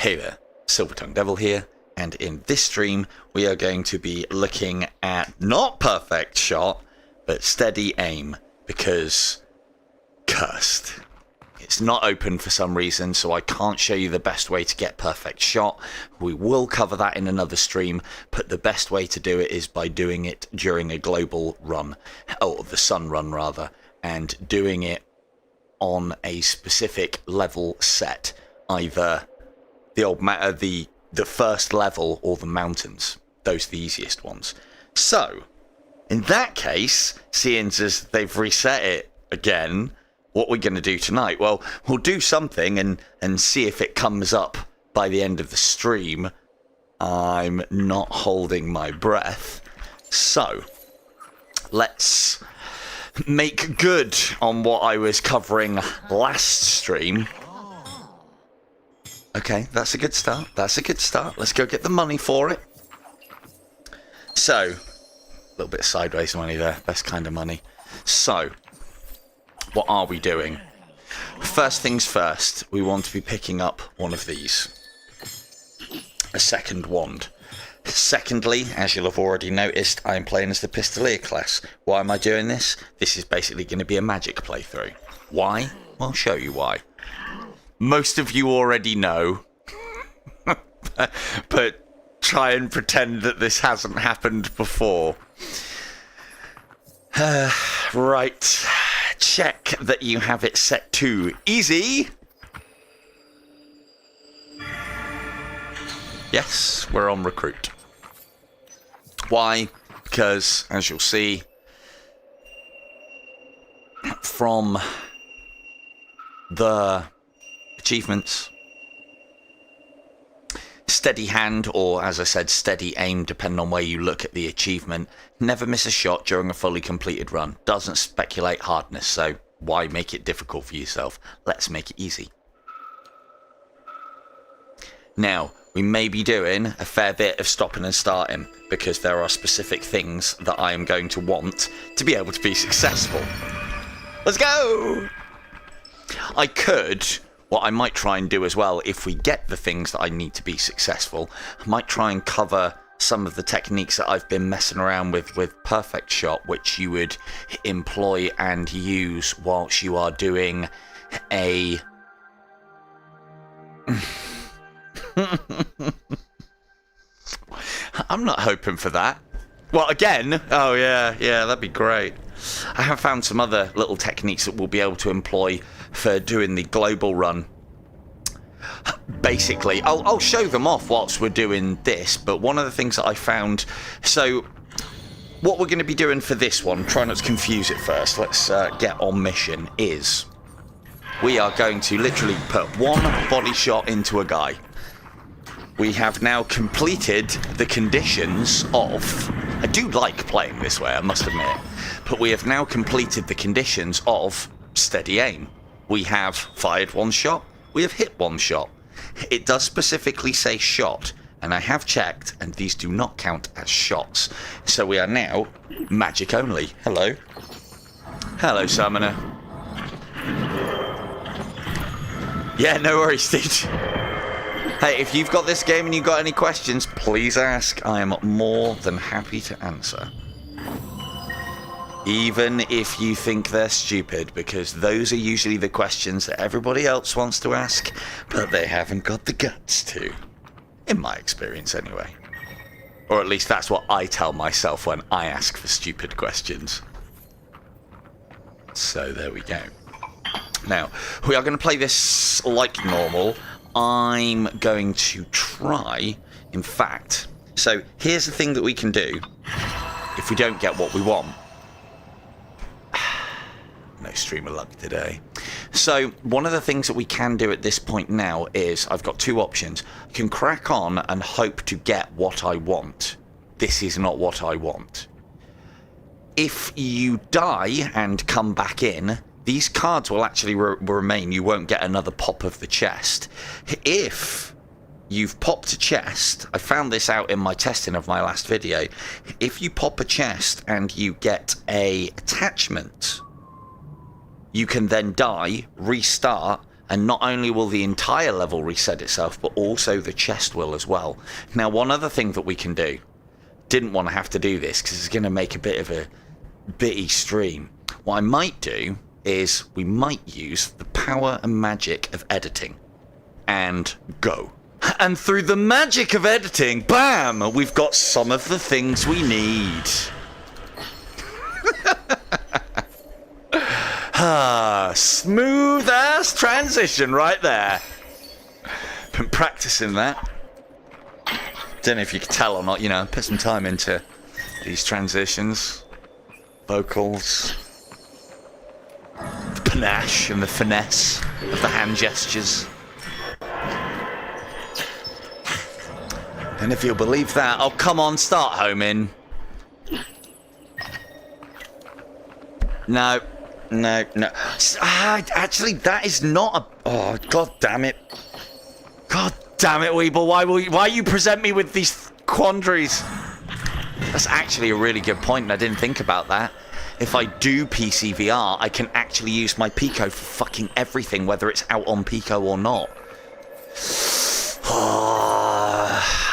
Hey there, Silver-Tongued Devil here, and in this stream we are going to be looking at not perfect shot, but steady aim, because cursed. It's not open for some reason, so I can't show you the best way to get perfect shot. We will cover that in another stream, but the best way to do it is by doing it during a global run, or the sun run rather, and doing it on a specific level set, either the first level or the mountains. Those are the easiest ones. So, in that case, seeing as they've reset it again, what we're going to do tonight? Well, we'll do something and see if it comes up by the end of the stream. I'm not holding my breath. So, let's make good on what I was covering last stream. Okay, that's a good start. That's a good start. Let's go get the money for it. So, a little bit of sideways money there. Best kind of money. So, what are we doing? First things first, we want to be picking up one of these. A second wand. Secondly, as you'll have already noticed, I'm playing as the Pistolier class. Why am I doing this? This is basically going to be a magic playthrough. Why? I'll show you why. Most of you already know, but try and pretend that this hasn't happened before. Right. Check that you have it set to easy. Yes, we're on recruit. Why? Because, as you'll see, from the achievements, steady hand, or as I said, steady aim, depending on where you look at the achievement. Never miss a shot during a fully completed run. Doesn't speculate hardness, so why make it difficult for yourself? Let's make it easy. Now, we may be doing a fair bit of stopping and starting, because there are specific things that I am going to want to be able to be successful. Let's go! I could... What I might try and do as well, if we get the things that I need to be successful, I might try and cover some of the techniques that I've been messing around with perfect shot, which you would employ and use whilst you are doing a... I'm not hoping for that. Well, again, oh yeah, that'd be great. I have found some other little techniques that we'll be able to employ for doing the global run. Basically, I'll show them off whilst we're doing this, but one of the things that I found... So, what we're going to be doing for this one, try not to confuse it first, let's get on mission, is... We are going to literally put one body shot into a guy. We have now completed the conditions of... I do like playing this way, I must admit. But we have now completed the conditions of steady aim. We have fired one shot. We have hit one shot. It does specifically say shot, and I have checked, and these do not count as shots. So we are now magic only. Hello. Hello, Summoner. Yeah, no worries, dude. Hey, if you've got this game and you've got any questions, please ask. I am more than happy to answer. Even if you think they're stupid, because those are usually the questions that everybody else wants to ask, but they haven't got the guts to. In my experience, anyway. Or at least that's what I tell myself when I ask for stupid questions. So there we go. Now, we are going to play this like normal. I'm going to try, in fact... So, here's the thing that we can do if we don't get what we want. No streamer luck today. So, one of the things that we can do at this point now is, I've got two options. I can crack on and hope to get what I want. This is not what I want. If you die and come back in, these cards will actually remain. You won't get another pop of the chest. If you've popped a chest, I found this out in my testing of my last video. If you pop a chest and you get a attachment, you can then die, restart, And not only will the entire level reset itself, but also the chest will as well. Now, one other thing that we can do, didn't want to have to do this because it's going to make a bit of a bitty stream. What I might do is we might use the power and magic of editing and go. And through the magic of editing, bam, we've got some of the things we need. Smooth ass transition right there. Been practicing that. Don't know if you can tell or not, you know, put some time into these transitions. Vocals. The panache and the finesse of the hand gestures. And if you'll believe that, oh, come on, start homing. No. Actually, that is not a... Oh, god damn it. God damn it, Weeble. Why you present me with these quandaries? That's actually a really good point, and I didn't think about that. If I do PC VR, I can actually use my Pico for fucking everything, whether it's out on Pico or not.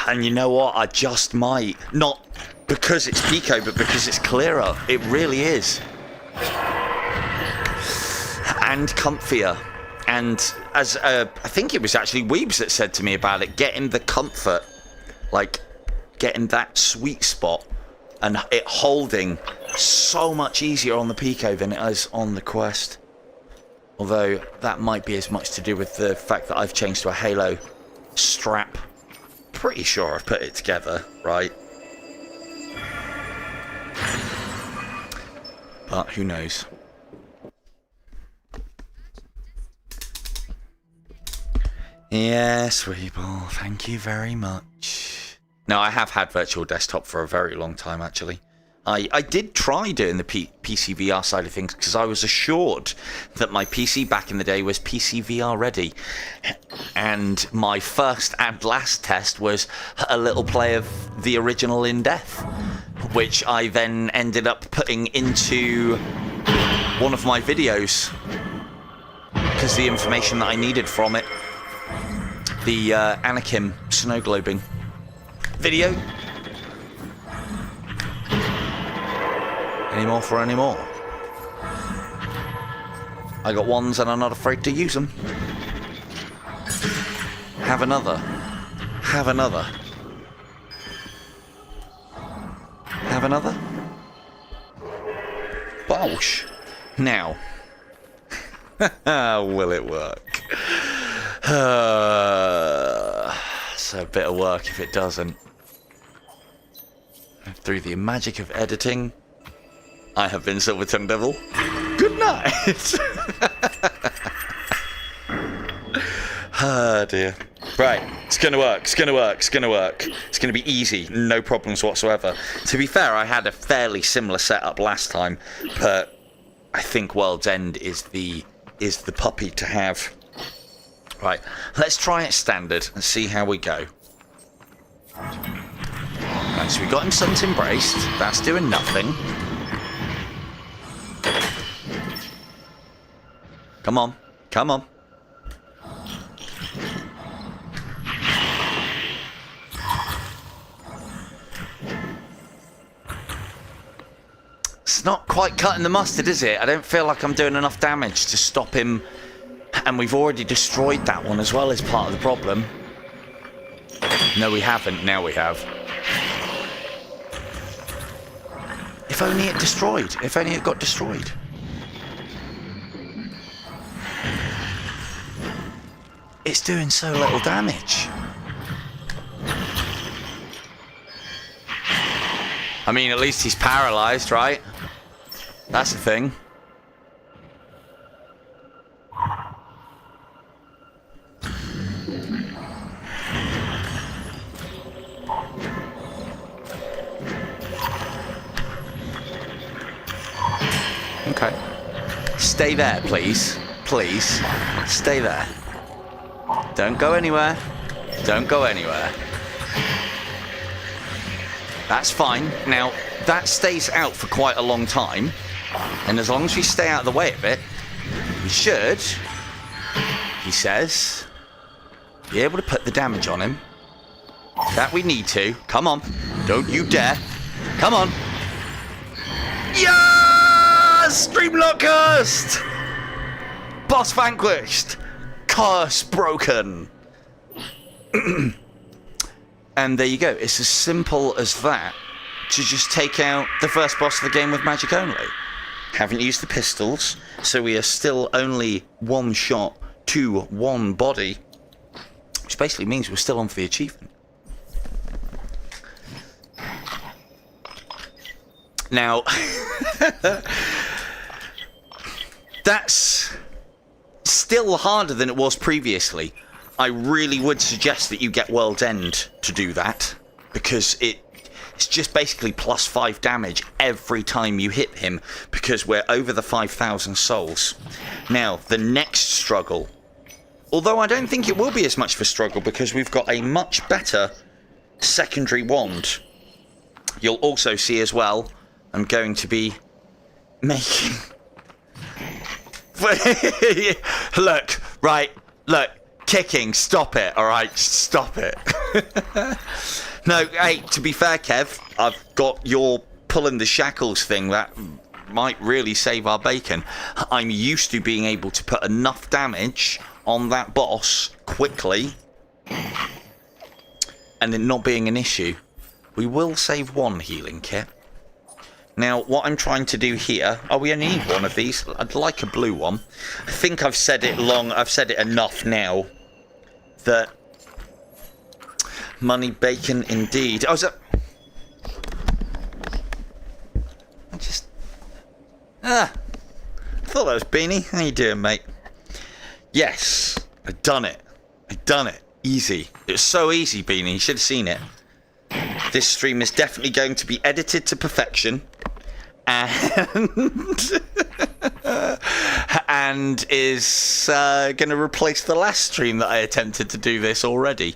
And you know what? I just might. Not because it's Pico, but because it's clearer. It really is. And comfier. And as I think it was actually Weebs that said to me about it, getting the comfort, like getting that sweet spot and it holding so much easier on the Pico than it is on the Quest. Although that might be as much to do with the fact that I've changed to a Halo strap. Pretty sure I've put it together, right? But who knows? Yes, Weeble, thank you very much. No, I have had virtual desktop for a very long time, actually. I did try doing the PC VR side of things because I was assured that my PC back in the day was PC VR ready. And my first and last test was a little play of the original In Death, which I then ended up putting into one of my videos because the information that I needed from it, the Anakin snow globing video. Any more for any more? I got ones and I'm not afraid to use them. Have another. Have another. Have another. Bosh. Now. Will it work? It's a bit of work if it doesn't. Through the magic of editing, I have been Silverton Devil. Good night. Ah, dear. Right, it's gonna work, it's gonna work, it's gonna work. It's gonna be easy, no problems whatsoever. To be fair, I had a fairly similar setup last time, but I think World's End is the puppy to have. Right, let's try it standard and see how we go. Right, so we got him Sun's Embraced. That's doing nothing. Come on, come on. It's not quite cutting the mustard, is it? I don't feel like I'm doing enough damage to stop him. And we've already destroyed that one as well as part of the problem. No, we haven't. Now we have. If only it destroyed. If only it got destroyed. It's doing so little damage. I mean, at least he's paralyzed, right? That's the thing. Okay. Stay there, please. Please. Stay there. Don't go anywhere. Don't go anywhere. That's fine. Now, that stays out for quite a long time. And as long as we stay out of the way of it, we should he says. Be able to put the damage on him. That we need to. Come on. Don't you dare. Come on. Yes! Streamlock cursed! Boss vanquished! Curse broken! And there you go. It's as simple as that to just take out the first boss of the game with magic only. Haven't used the pistols, so we are still only one shot to one body, which basically means we're still on for the achievement. Now, that's still harder than it was previously. I really would suggest that you get World's End to do that, because it's just basically plus 5 damage every time you hit him, because we're over the 5,000 souls. Now, the next struggle, although I don't think it will be as much of a struggle because we've got a much better secondary wand. You'll also see as well, I'm going to be making... Look, kicking, stop it, alright? Stop it. No, hey, to be fair, Kev, I've got your pulling the shackles thing. That might really save our bacon. I'm used to being able to put enough damage on that boss quickly and it not being an issue. We will save one healing kit. Now, what I'm trying to do here... Oh, we only need one of these. I'd like a blue one. I think I've said it enough now that... Money, bacon, indeed. Oh, is that... I thought that was Beanie. How you doing, mate? Yes. I've done it. Easy. It was so easy, Beanie. You should have seen it. This stream is definitely going to be edited to perfection. And is going to replace the last stream that I attempted to do this already.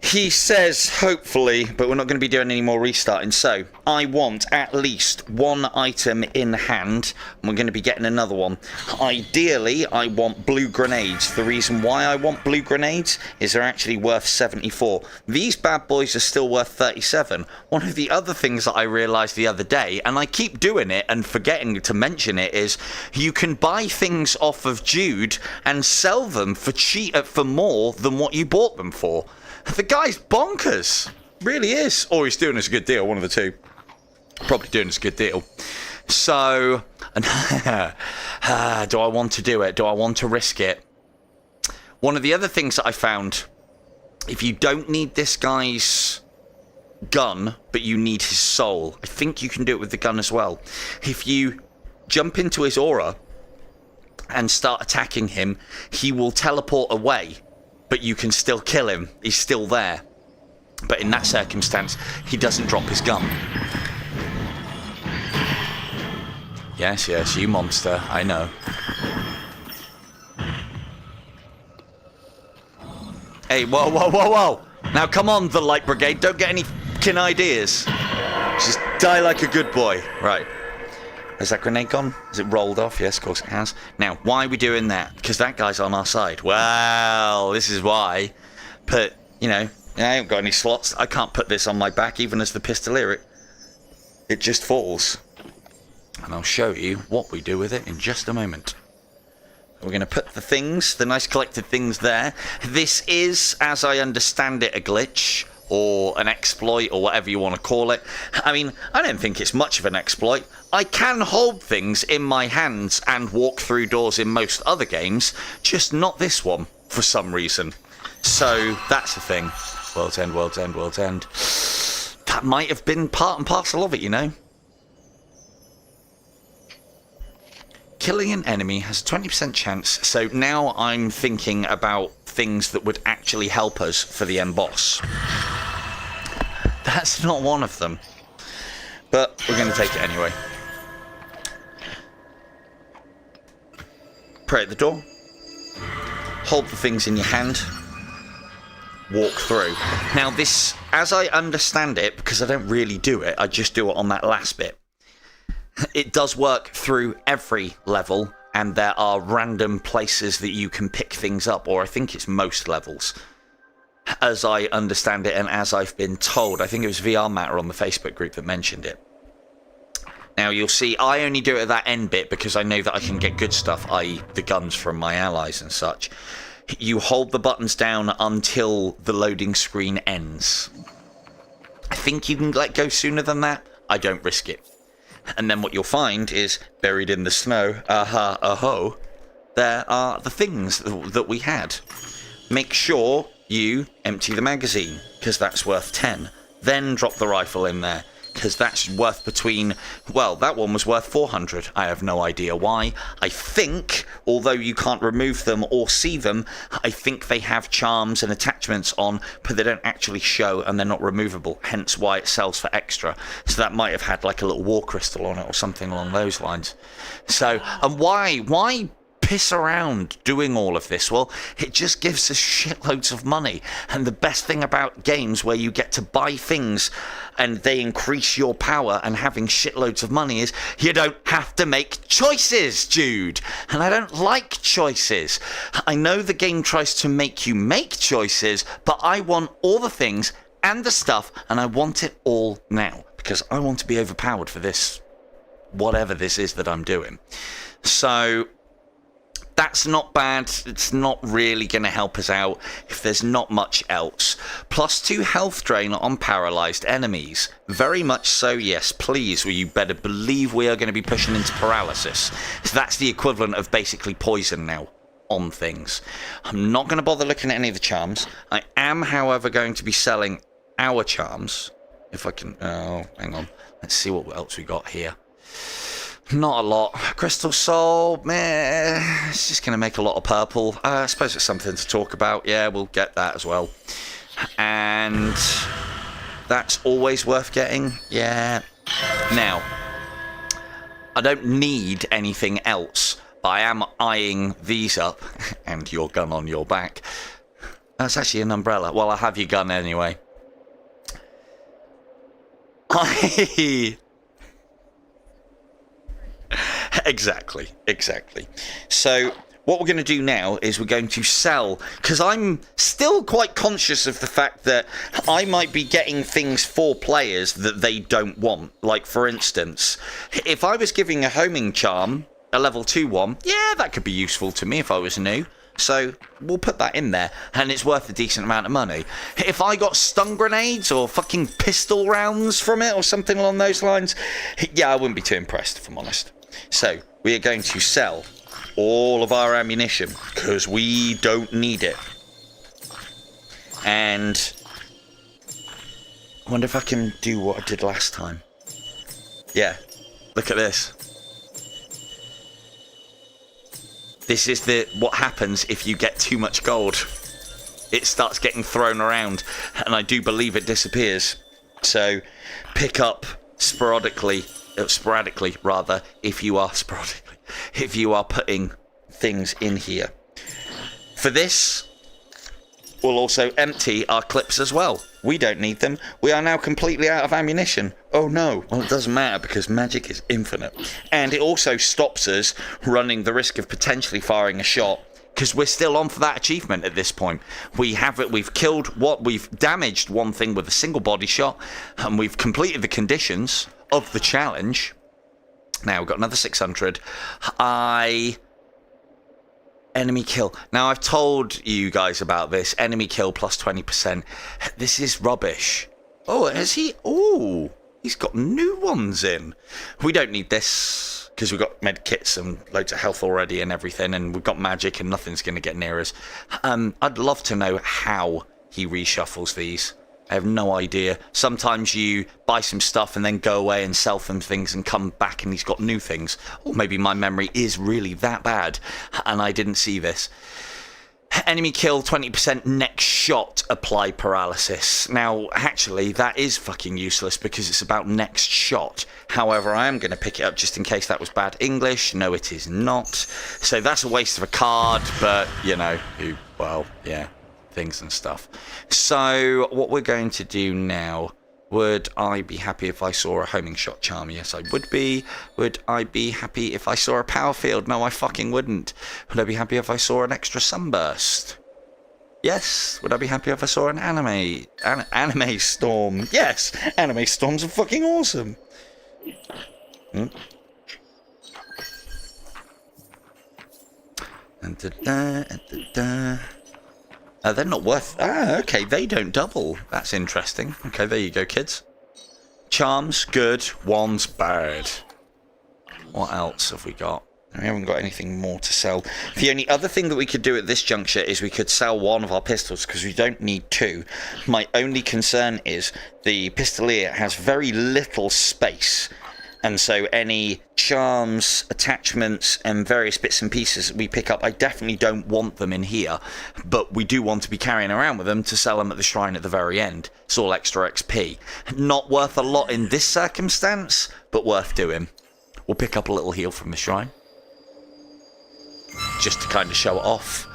He says, hopefully, but we're not going to be doing any more restarting. So, I want at least one item in hand, and we're going to be getting another one. Ideally, I want blue grenades. The reason why I want blue grenades is they're actually worth 74. These bad boys are still worth 37. One of the other things that I realised the other day, and I keep doing it and forgetting to mention it, is you can buy things off of Jude and sell them for more than what you bought them for. The guy's bonkers. Really is. Or he's doing us a good deal, one of the two. Probably doing us a good deal. So, do I want to do it? Do I want to risk it? One of the other things that I found, if you don't need this guy's gun, but you need his soul, I think you can do it with the gun as well. If you jump into his aura and start attacking him, he will teleport away. But you can still kill him. He's still there. But in that circumstance, he doesn't drop his gun. Yes, you monster. I know. Hey, whoa. Now come on, the Light Brigade. Don't get any fucking ideas. Just die like a good boy. Right. Has that grenade gone? Has it rolled off? Yes, of course it has. Now, why are we doing that? Because that guy's on our side. Well, this is why. But, I haven't got any slots. I can't put this on my back, even as the pistolier. It just falls. And I'll show you what we do with it in just a moment. We're going to put the nice collected things there. This is, as I understand it, a glitch. Or an exploit, or whatever you want to call it. I mean, I don't think it's much of an exploit. I can hold things in my hands and walk through doors in most other games, just not this one, for some reason. So, that's the thing. World's End. That might have been part and parcel of it, Killing an enemy has a 20% chance, so now I'm thinking about things that would actually help us for the end boss. That's not one of them. But we're going to take it anyway. Pray at the door. Hold the things in your hand. Walk through. Now this, as I understand it, because I don't really do it, I just do it on that last bit. It does work through every level, and there are random places that you can pick things up, or I think it's most levels, as I understand it and as I've been told. I think it was VR Matter on the Facebook group that mentioned it. Now, you'll see I only do it at that end bit because I know that I can get good stuff, i.e. the guns from my allies and such. You hold the buttons down until the loading screen ends. I think you can let go sooner than that. I don't risk it. And then what you'll find is, buried in the snow, there are the things that we had. Make sure you empty the magazine, because that's worth 10. Then drop the rifle in there, because that's worth between... Well, that one was worth 400. I have no idea why. I think, although you can't remove them or see them, I think they have charms and attachments on, but they don't actually show, and they're not removable, hence why it sells for extra. So that might have had like a little war crystal on it or something along those lines. So, and why piss around doing all of this? Well, it just gives us shitloads of money, and the best thing about games where you get to buy things and they increase your power and having shitloads of money is you don't have to make choices, Jude. And I don't like choices. I know the game tries to make you make choices, but I want all the things and the stuff, and I want it all now because I want to be overpowered for this, whatever this is that I'm doing. So that's not bad. It's not really going to help us out if there's not much else. +2 health drain on paralysed enemies. Very much so, yes, please. Well, you better believe we are going to be pushing into paralysis. So that's the equivalent of basically poison now on things. I'm not going to bother looking at any of the charms. I am, however, going to be selling our charms. If I can... Oh, hang on. Let's see what else we got here. Not a lot. Crystal Soul, meh, it's just going to make a lot of purple. I suppose it's something to talk about. Yeah, we'll get that as well. And that's always worth getting. Yeah. Now, I don't need anything else, but I am eyeing these up. And your gun on your back. That's actually an umbrella. Well, I have your gun anyway. Exactly. So what we're going to do now is we're going to sell, because I'm still quite conscious of the fact that I might be getting things for players that they don't want. Like, for instance, if I was giving a homing charm, a level 2 one, yeah, that could be useful to me if I was new. So we'll put that in there, and it's worth a decent amount of money. If I got stun grenades or fucking pistol rounds from it or something along those lines, yeah, I wouldn't be too impressed, if I'm honest. So we are going to sell all of our ammunition because we don't need it. And I wonder if I can do what I did last time. Yeah, look at this. This is what happens if you get too much gold. It starts getting thrown around, and I do believe it disappears. So pick up sporadically rather, if you are putting things in here. For this, we'll also empty our clips as well. We don't need them. We are now completely out of ammunition. Oh no. Well, it doesn't matter because magic is infinite. And it also stops us running the risk of potentially firing a shot, because we're still on for that achievement at this point. We've damaged one thing with a single body shot, and we've completed the conditions of the challenge. Now we've got another 600. Enemy kill. Now I've told you guys about this. Enemy kill plus 20%. This is rubbish. Oh, has he? Oh, he's got new ones in. We don't need this because we've got med kits and loads of health already and everything, and we've got magic and nothing's going to get near us. I'd love to know how he reshuffles these. I have no idea. Sometimes you buy some stuff and then go away and sell some things and come back and he's got new things. Or maybe my memory is really that bad and I didn't see this. Enemy kill 20%, next shot apply paralysis. Now, actually, that is fucking useless because it's about next shot. However, I am going to pick it up just in case that was bad English. No, it is not. So that's a waste of a card, but, you know, well, yeah. Things and stuff. So what we're going to do now Would I be happy if I saw a homing shot charm? Yes, I would be. Would I be happy if I saw a power field? No, I fucking wouldn't. Would I be happy if I saw an extra sunburst? Yes. Would I be happy if I saw an anime storm? Yes. Anime storms are fucking awesome. They're not worth... okay, they don't double. That's interesting. Okay, there you go, kids. Charms, good. Wands, bad. What else have we got? We haven't got anything more to sell. The only other thing that we could do at this juncture is we could sell one of our pistols, because we don't need two. My only concern is the pistolier has very little space. And so any charms, attachments, and various bits and pieces that we pick up, I definitely don't want them in here. But we do want to be carrying around with them to sell them at the shrine at the very end. It's all extra XP. Not worth a lot in this circumstance, but worth doing. We'll pick up a little heal from the shrine. Just to kind of show it off.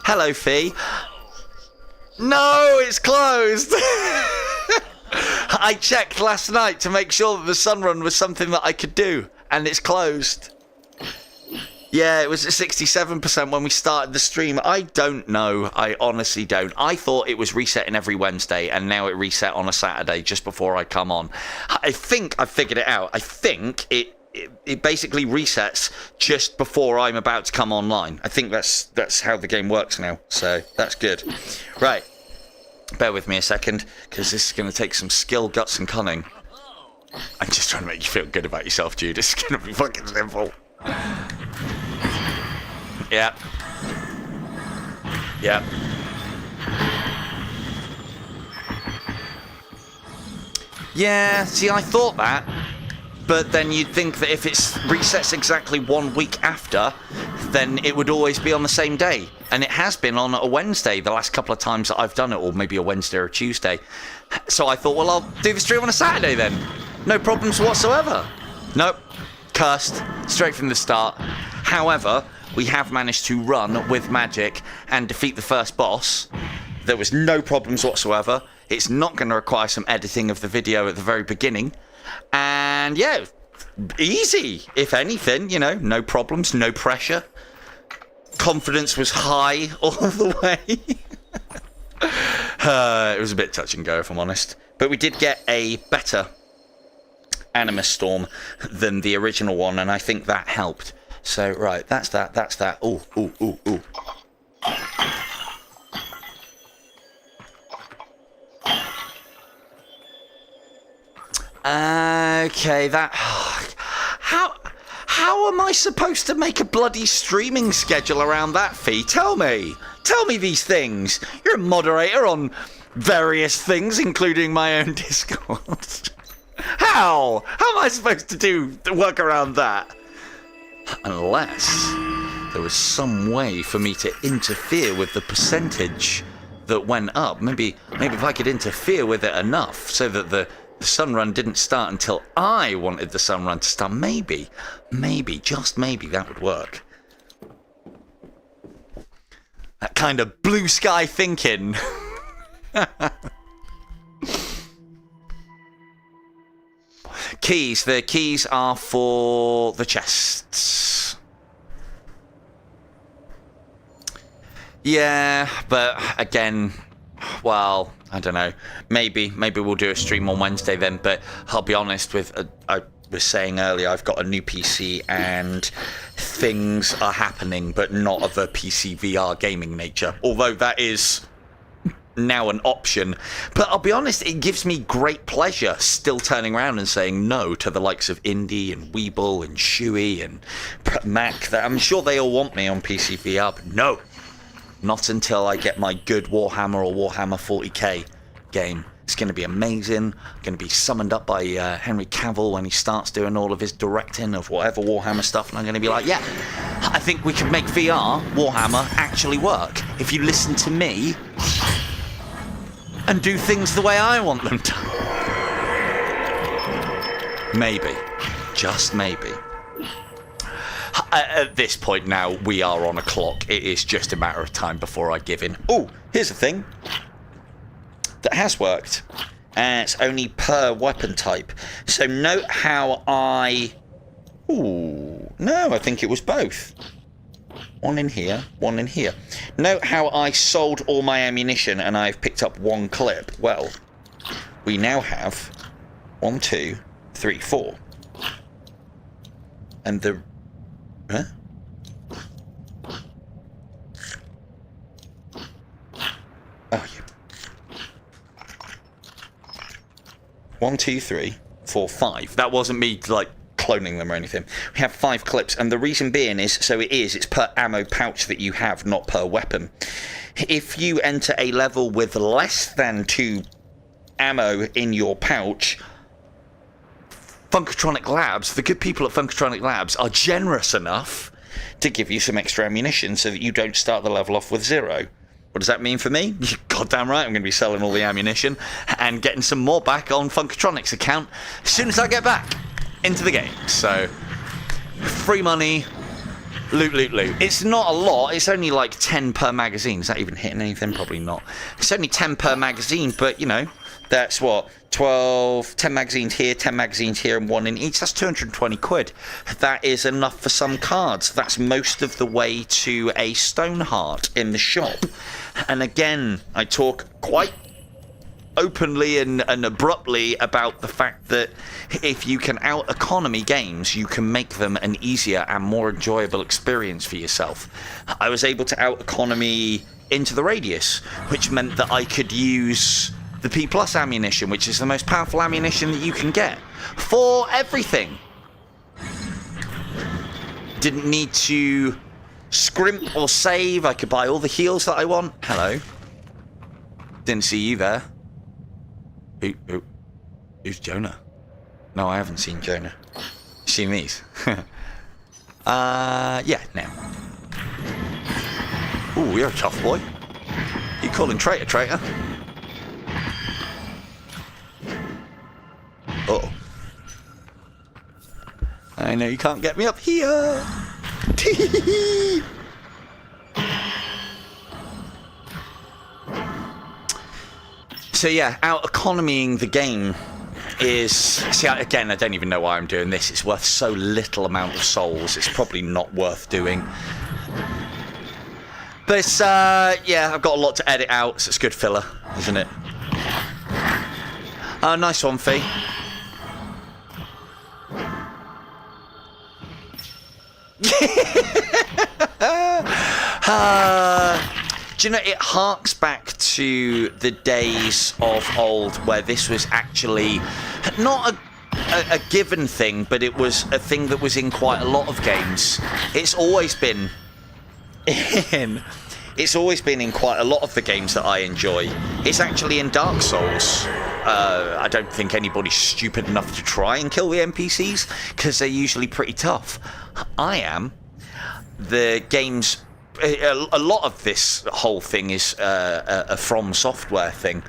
Hello, Fee. No, it's closed! I checked last night to make sure that the sunrun was something that I could do, and it's closed. Yeah, it was at 67% when we started the stream. I don't know. I honestly don't. I thought it was resetting every Wednesday, and now it reset on a Saturday just before I come on. I think I figured it out. I think it basically resets just before I'm about to come online. I think that's how the game works now, so that's good. Right. Bear with me a second, because this is going to take some skill, guts, and cunning. I'm just trying to make you feel good about yourself, Jude. It's going to be fucking simple. Yeah. Yeah. Yeah, see, I thought that. But then you'd think that if it resets exactly 1 week after, then it would always be on the same day. And it has been on a Wednesday the last couple of times that I've done it, or maybe a Wednesday or a Tuesday. So I thought, well, I'll do the stream on a Saturday then. No problems whatsoever. Nope. Cursed. Straight from the start. However, we have managed to run with magic and defeat the first boss. There was no problems whatsoever. It's not going to require some editing of the video at the very beginning. And yeah, easy, if anything, you know, no problems, no pressure. Confidence was high all the way. It was a bit touch and go, if I'm honest. But we did get a better Animus Storm than the original one, and I think that helped. So, right, that's that, that's that. Ooh, ooh, ooh, ooh. Okay, that... How am I supposed to make a bloody streaming schedule around that, Fee? Tell me. Tell me these things. You're a moderator on various things, including my own Discord. How? How am I supposed to work around that? Unless there was some way for me to interfere with the percentage that went up. Maybe if I could interfere with it enough so that the sunrun didn't start until I wanted the sunrun to start. Maybe, just maybe that would work. That kind of blue sky thinking. Keys. The keys are for the chests. Yeah, but again, well, I don't know. Maybe we'll do a stream on Wednesday then. But I'll be honest with, I was saying earlier, I've got a new PC and things are happening, but not of a PC VR gaming nature. Although that is now an option. But I'll be honest, it gives me great pleasure still turning around and saying no to the likes of Indy and Weeble and Shuey and Mac. I'm sure they all want me on PC VR, but no. Not until I get my good Warhammer or Warhammer 40k game. It's going to be amazing. I'm going to be summoned up by Henry Cavill when he starts doing all of his directing of whatever Warhammer stuff, and I'm going to be like, yeah, I think we can make VR, Warhammer, actually work if you listen to me and do things the way I want them to. Maybe. Just maybe. At this point now, we are on a clock. It is just a matter of time before I give in. Oh, here's a thing that has worked. It's only per weapon type. So note how I... Ooh, no, I think it was both. One in here, one in here. Note how I sold all my ammunition and I've picked up one clip. Well, we now have 1, 2, 3, 4. And the... Huh? Oh, yeah. 1, 2, 3, 4, 5. That wasn't me, like, cloning them or anything. We have 5 clips, and the reason being is, it's per ammo pouch that you have, not per weapon. If you enter a level with less than 2 ammo in your pouch, Funkatronic Labs, the good people at Funkatronic Labs, are generous enough to give you some extra ammunition so that you don't start the level off with 0. What does that mean for me? You're goddamn right, I'm going to be selling all the ammunition and getting some more back on Funkatronic's account as soon as I get back into the game. So, free money, loot, loot, loot. It's not a lot, it's only like 10 per magazine. Is that even hitting anything? Probably not. It's only 10 per magazine, but you know, that's what? 10 magazines here, 10 magazines here, and 1 in each. That's 220 quid. That is enough for some cards. That's most of the way to a Stoneheart in the shop. And again, I talk quite openly and abruptly about the fact that if you can out-economy games, you can make them an easier and more enjoyable experience for yourself. I was able to out-economy Into the Radius, which meant that I could use the P+ ammunition, which is the most powerful ammunition that you can get, for everything. Didn't need to scrimp or save. I could buy all the heals that I want. Hello. Didn't see you there. Who's Jonah? No, I haven't seen Jonah. You seen these? Yeah, now. Ooh, you're a tough boy. You calling traitor, traitor? Uh-oh. I know you can't get me up here. So yeah, out-economying the game is... See, again, I don't even know why I'm doing this. It's worth so little amount of souls. It's probably not worth doing. But it's, yeah, I've got a lot to edit out, so it's good filler, isn't it? Nice one, Fee. Do you know, it harks back to the days of old where this was actually not a given thing, but it was a thing that was in quite a lot of games. It's always been in quite a lot of the games that I enjoy. It's actually in Dark Souls. I don't think anybody's stupid enough to try and kill the NPCs, because they're usually pretty tough. I am. The game's... A lot of this whole thing is a From Software thing.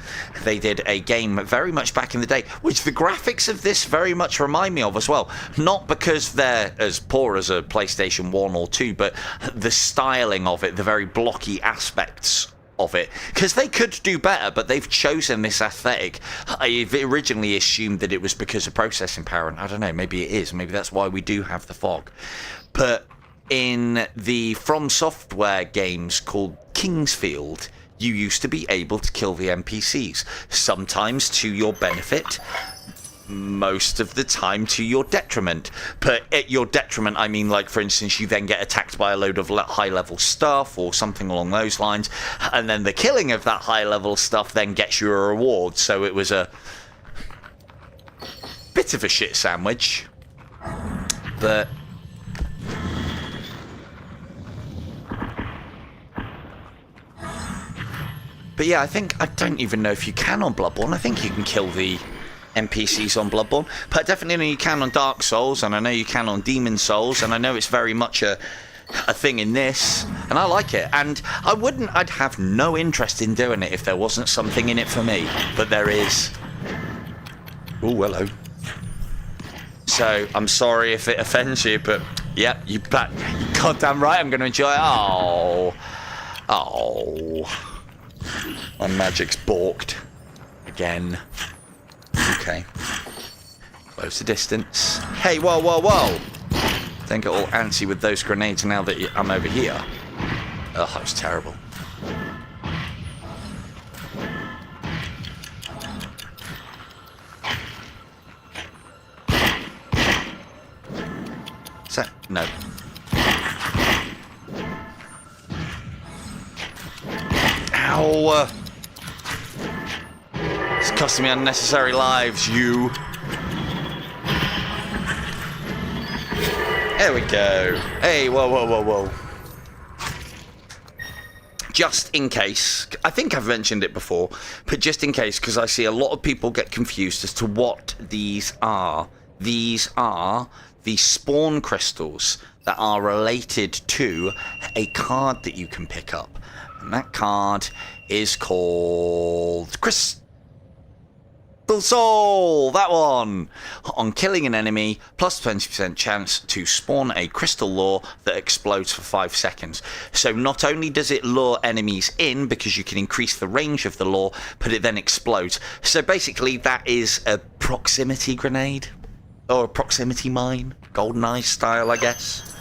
They did a game very much back in the day, which the graphics of this very much remind me of as well. Not because they're as poor as a PlayStation 1 or 2, but the styling of it, the very blocky aspects of it, because they could do better, but they've chosen this aesthetic. I originally assumed that it was because of processing power, and I don't know, maybe it is. Maybe that's why we do have the fog. But in the From Software games called Kingsfield, you used to be able to kill the NPCs, sometimes to your benefit, most of the time to your detriment. But at your detriment, I mean, like, for instance, you then get attacked by a load of high-level stuff or something along those lines, and then the killing of that high-level stuff then gets you a reward. So it was a bit of a shit sandwich. But... But yeah, I don't even know if you can on Bloodborne. I think you can kill the NPCs on Bloodborne. But I definitely know you can on Dark Souls, and I know you can on Demon Souls, and I know it's very much a thing in this, and I like it. And I'd have no interest in doing it if there wasn't something in it for me. But there is. Oh, hello. So, I'm sorry if it offends you, but yep, you goddamn right I'm going to enjoy it. Oh. My magic's balked. Again. Okay. Close the distance. Hey, whoa, whoa, whoa! Don't get all antsy with those grenades now that I'm over here. Oh, that was terrible. Is that... No. Ow! It's costing me unnecessary lives, you. There we go. Hey, whoa, whoa, whoa, whoa. Just in case, I think I've mentioned it before, but just in case, because I see a lot of people get confused as to what these are. These are the spawn crystals that are related to a card that you can pick up. And that card is called Crystal Soul, that one. On killing an enemy, plus 20% chance to spawn a crystal lure that explodes for 5 seconds. So not only does it lure enemies in, because you can increase the range of the lure, but it then explodes. So basically that is a proximity grenade, or a proximity mine, GoldenEye style, I guess.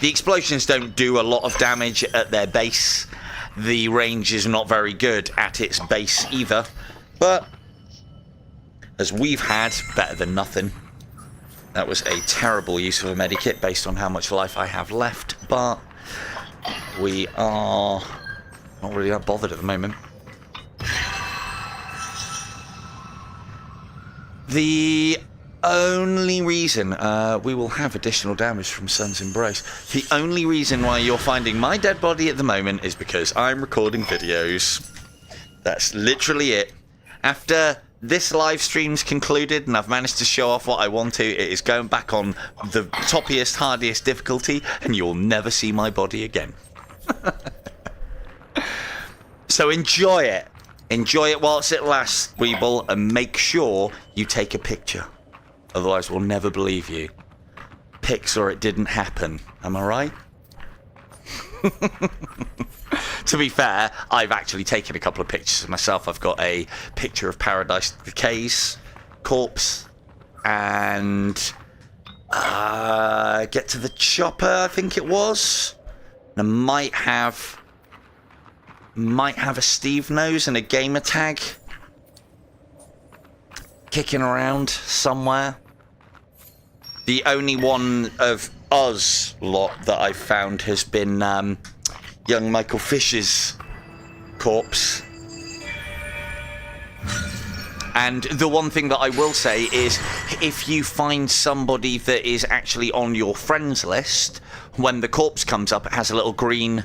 The explosions don't do a lot of damage at their base. The range is not very good at its base either, but as we've had, better than nothing. That was a terrible use of a medikit based on how much life I have left, but we are not really that bothered at the moment. The only reason we will have additional damage from Sun's Embrace. The only reason why you're finding my dead body at the moment is because I'm recording videos. That's literally it. After this live stream's concluded and I've managed to show off what I want to, it is going back on the toppiest, hardiest difficulty, and you'll never see my body again. So enjoy it. Enjoy it whilst it lasts, Weeble, and make sure you take a picture. Otherwise, we'll never believe you. Pics or it didn't happen. Am I right? To be fair, I've actually taken a couple of pictures of myself. I've got a picture of Paradise Decay's corpse. And... get to the chopper, I think it was. And I might have a Steve Nose and a gamer tag kicking around somewhere. The only one of us lot that I've found has been young Michael Fish's corpse. And the one thing that I will say is, if you find somebody that is actually on your friends list, when the corpse comes up, it has a little green...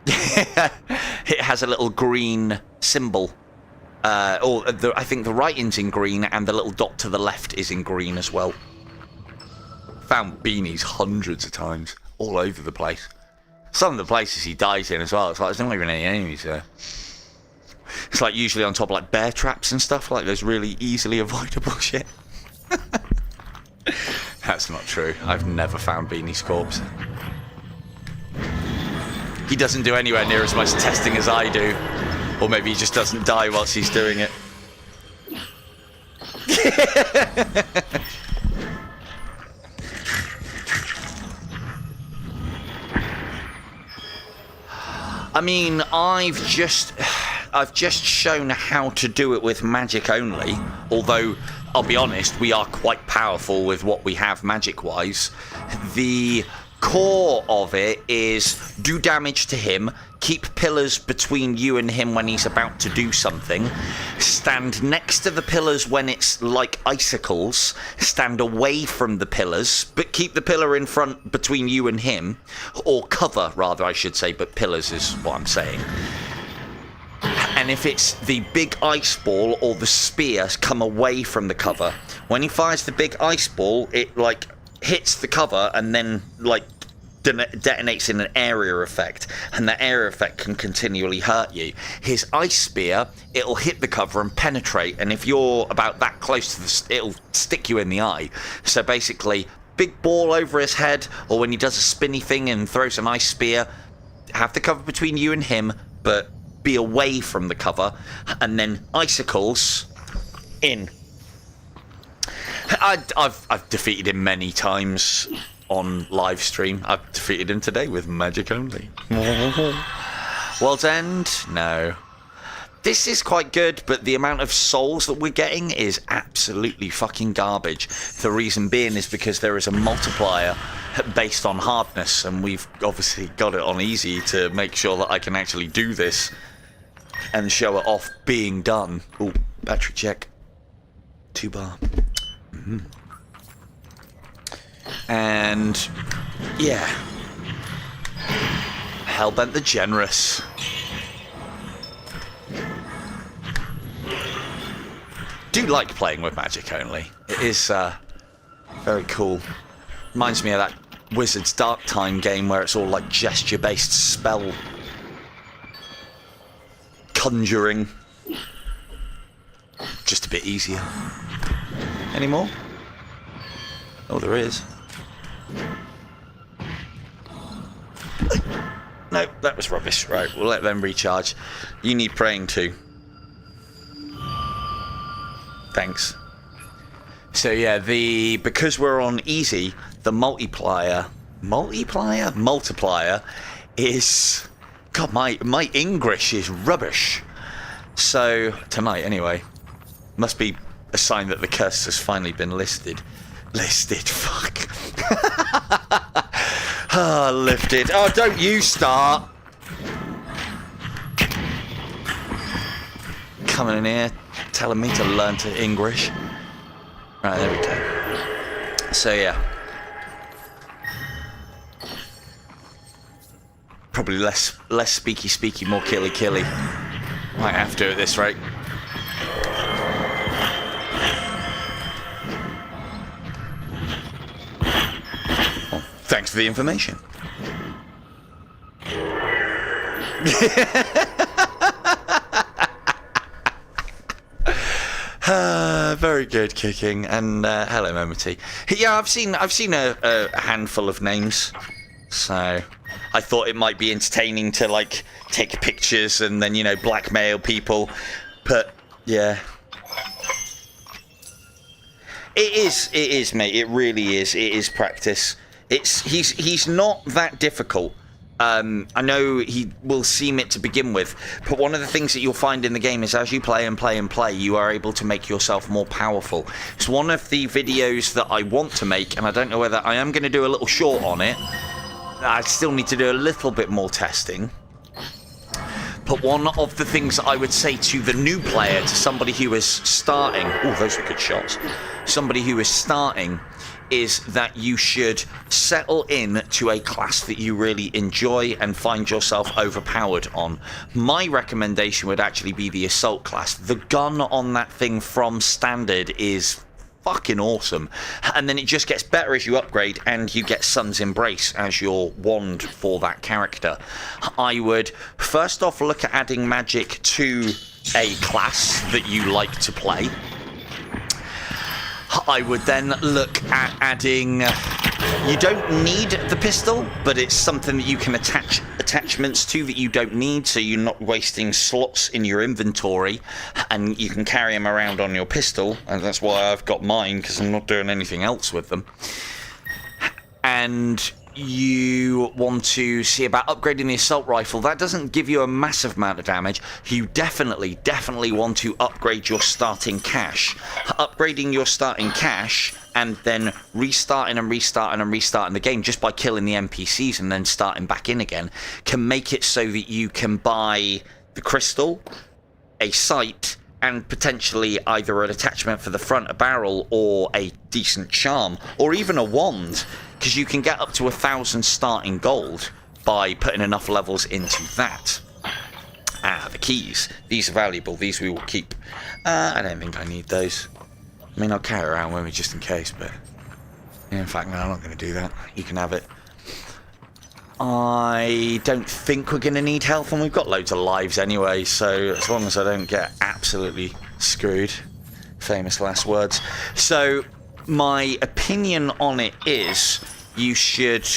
it has a little green symbol. I think the writing's in green, and the little dot to the left is in green as well. Found beanies hundreds of times, all over the place. Some of the places he dies in as well, it's like there's not even any enemies there. It's like usually on top of like bear traps and stuff, like those really easily avoidable shit. That's not true. I've never found Beanie's corpse. He doesn't do anywhere near as much testing as I do. Or maybe he just doesn't die whilst he's doing it. I mean, I've just shown how to do it with magic only, although I'll be honest, we are quite powerful with what we have magic-wise. The core of it is do damage to him, keep pillars between you and him when he's about to do something, stand next to the pillars when it's like icicles, stand away from the pillars, but keep the pillar in front between you and him, or cover, rather, I should say, but pillars is what I'm saying. And if it's the big ice ball or the spear, come away from the cover. When he fires the big ice ball, it, like, hits the cover and then, like, detonates in an area effect, and that area effect can continually hurt you. His ice spear, it'll hit the cover and penetrate, and if you're about that close to the, it'll stick you in the eye. So basically, big ball over his head, or when he does a spinny thing and throws an ice spear, have the cover between you and him, but be away from the cover, and then icicles in. I've defeated him many times on live stream. I've defeated him today with magic only. World's End? No. This is quite good, but the amount of souls that we're getting is absolutely fucking garbage. The reason being is because there is a multiplier based on hardness, and we've obviously got it on easy to make sure that I can actually do this and show it off being done. Oh, battery check. 2 bar. And yeah, Hellbent the Generous. Do like playing with magic only. It is very cool. Reminds me of that Wizard's Dark Time game where it's all like gesture-based spell conjuring. Just a bit easier. Any more? Oh, there is. No, that was rubbish. Right, we'll let them recharge. You need praying too. Thanks. So yeah, because we're on easy, the multiplier is, God, my English is rubbish. So tonight anyway, must be a sign that the curse has finally been listed. Fuck. Lifted. Oh, don't you start coming in here telling me to learn to English. Right, there we go. So yeah, probably less speaky, more killy. Might have to at this rate. Well, thanks for the information. Very good kicking, and hello Momity. Yeah, I've seen a handful of names, so I thought it might be entertaining to like take pictures and then, you know, blackmail people. But yeah, it is, mate. It really is. It is practice. He's not that difficult. I know he will seem it to begin with, but one of the things that you'll find in the game is as you play, you are able to make yourself more powerful. It's one of the videos that I want to make, and I don't know whether I am going to do a little short on it. I still need to do a little bit more testing. But one of the things that I would say to the new player, to somebody who is starting... Oh, those were good shots. Somebody who is starting... is that you should settle in to a class that you really enjoy and find yourself overpowered on. My recommendation would actually be the assault class. The gun on that thing from standard is fucking awesome, and then it just gets better as you upgrade, and you get Sun's Embrace as your wand for that character. I would first off look at adding magic to a class that you like to play. I would then look at adding... you don't need the pistol, but it's something that you can attach attachments to that you don't need, so you're not wasting slots in your inventory, and you can carry them around on your pistol, and that's why I've got mine, because I'm not doing anything else with them. And you want to see about upgrading the assault rifle. That doesn't give you a massive amount of damage. You definitely want to upgrade your starting cash. Upgrading your starting cash and then restarting the game just by killing the NPCs and then starting back in again can make it so that you can buy the crystal, a sight, and potentially either an attachment for the front, a barrel, or a decent charm, or even a wand, because you can get up to 1,000 starting gold by putting enough levels into that. The keys. These are valuable. These we will keep. I don't think I need those. I mean, I'll carry around with me just in case, but... yeah, in fact, no, I'm not going to do that. You can have it. I don't think we're going to need health, and we've got loads of lives anyway, so as long as I don't get absolutely screwed. Famous last words. So, my opinion on it is you should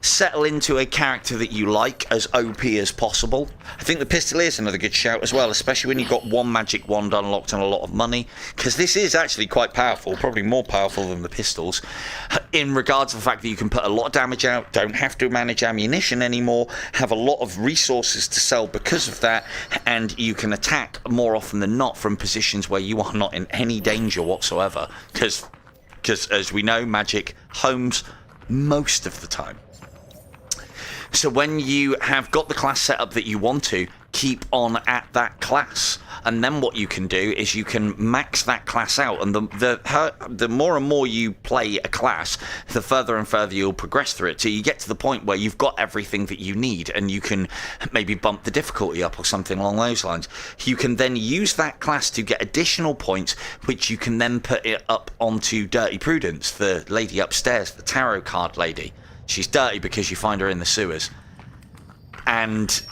settle into a character that you like as OP as possible. I think the Pistolier is another good shout as well, especially when you've got one magic wand unlocked and a lot of money, because this is actually quite powerful, probably more powerful than the pistols, in regards to the fact that you can put a lot of damage out, don't have to manage ammunition anymore, have a lot of resources to sell because of that, and you can attack more often than not from positions where you are not in any danger whatsoever, because as we know, magic homes most of the time. So when you have got the class set up that you want to, keep on at that class. And then what you can do is you can max that class out. And the more and more you play a class, the further and further you'll progress through it. So you get to the point where you've got everything that you need, and you can maybe bump the difficulty up or something along those lines. You can then use that class to get additional points, which you can then put it up onto Dirty Prudence, the lady upstairs, the tarot card lady. She's dirty because you find her in the sewers. And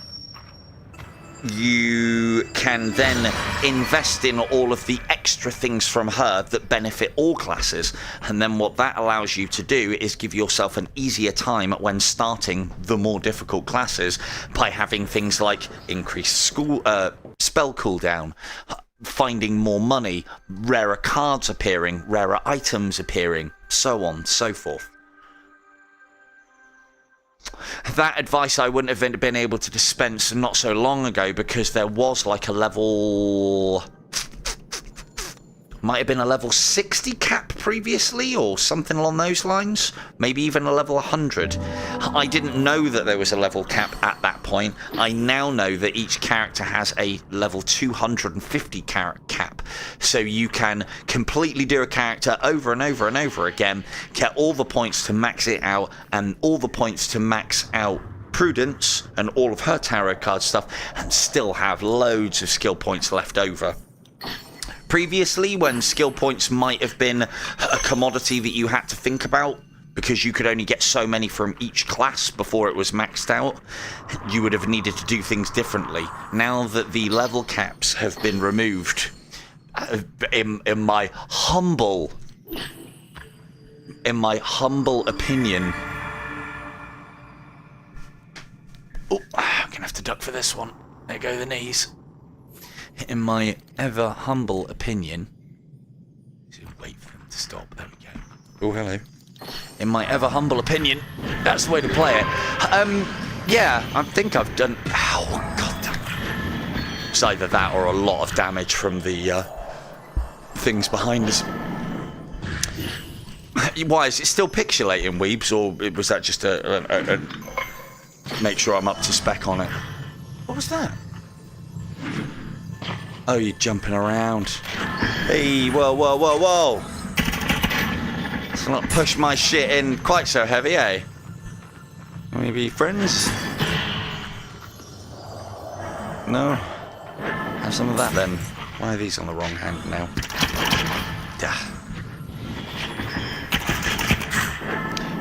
you can then invest in all of the extra things from her that benefit all classes. And then what that allows you to do is give yourself an easier time when starting the more difficult classes by having things like increased spell cooldown, finding more money, rarer cards appearing, rarer items appearing, so on, so forth. That advice I wouldn't have been able to dispense not so long ago, because there was like a level... might have been a level 60 cap previously, or something along those lines. Maybe even a level 100. I didn't know that there was a level cap at that point. I now know that each character has a level 250 cap. So you can completely do a character over and over and over again, get all the points to max it out, and all the points to max out Prudence and all of her tarot card stuff, and still have loads of skill points left over. Previously, when skill points might have been a commodity that you had to think about, because you could only get so many from each class before it was maxed out, you would have needed to do things differently. Now that the level caps have been removed, in my humble opinion... Oh, I'm going to have to duck for this one. There go the knees. In my ever humble opinion... Wait for them to stop. There we go. Oh, hello. In my ever humble opinion, that's the way to play it. Yeah, I think I've done... Oh, God damn. It's either that or a lot of damage from the things behind us. Why, is it still pixelating, Weebs, or was that just a make sure I'm up to spec on it? What was that? Oh, you're jumping around. Hey, whoa, whoa, whoa, whoa. Let's not push my shit in quite so heavy, eh? Maybe friends? No? Have some of that then. Why are these on the wrong hand now?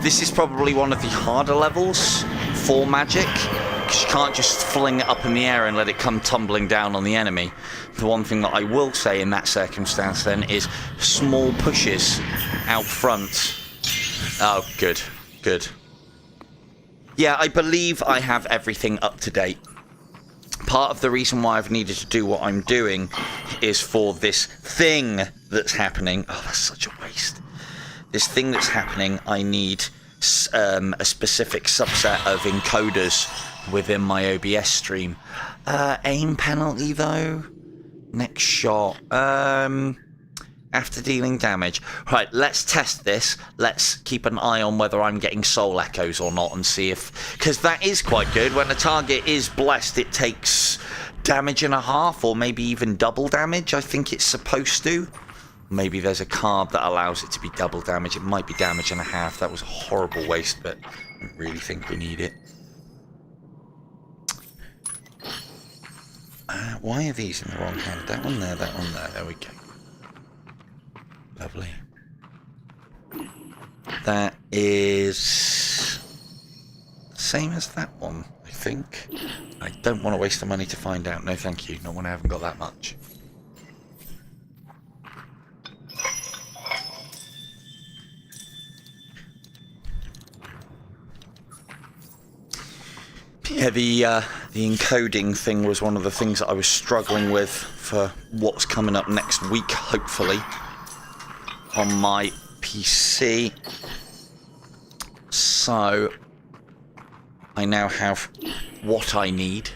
This is probably one of the harder levels for magic, because you can't just fling it up in the air and let it come tumbling down on the enemy. The one thing that I will say in that circumstance then is small pushes out front. Oh, good, good. Yeah, I believe I have everything up to date. Part of the reason why I've needed to do what I'm doing is for this thing that's happening. Oh, that's such a waste. This thing that's happening, I need a specific subset of encoders within my OBS stream. Aim penalty, though. Next shot. After dealing damage. Right, let's test this. Let's keep an eye on whether I'm getting soul echoes or not, and see if... Because that is quite good. When the target is blessed, it takes damage and a half, or maybe even double damage, I think it's supposed to. Maybe there's a card that allows it to be double damage. It might be damage and a half. That was a horrible waste, but I don't really think we need it. Why are these in the wrong hand? That one there, that one there. There we go. Lovely. That is... same as that one, I think. I don't want to waste the money to find out. No, thank you. Not when I haven't got that much. Yeah, the encoding thing was one of the things that I was struggling with for what's coming up next week, hopefully, on my PC. So, I now have what I need.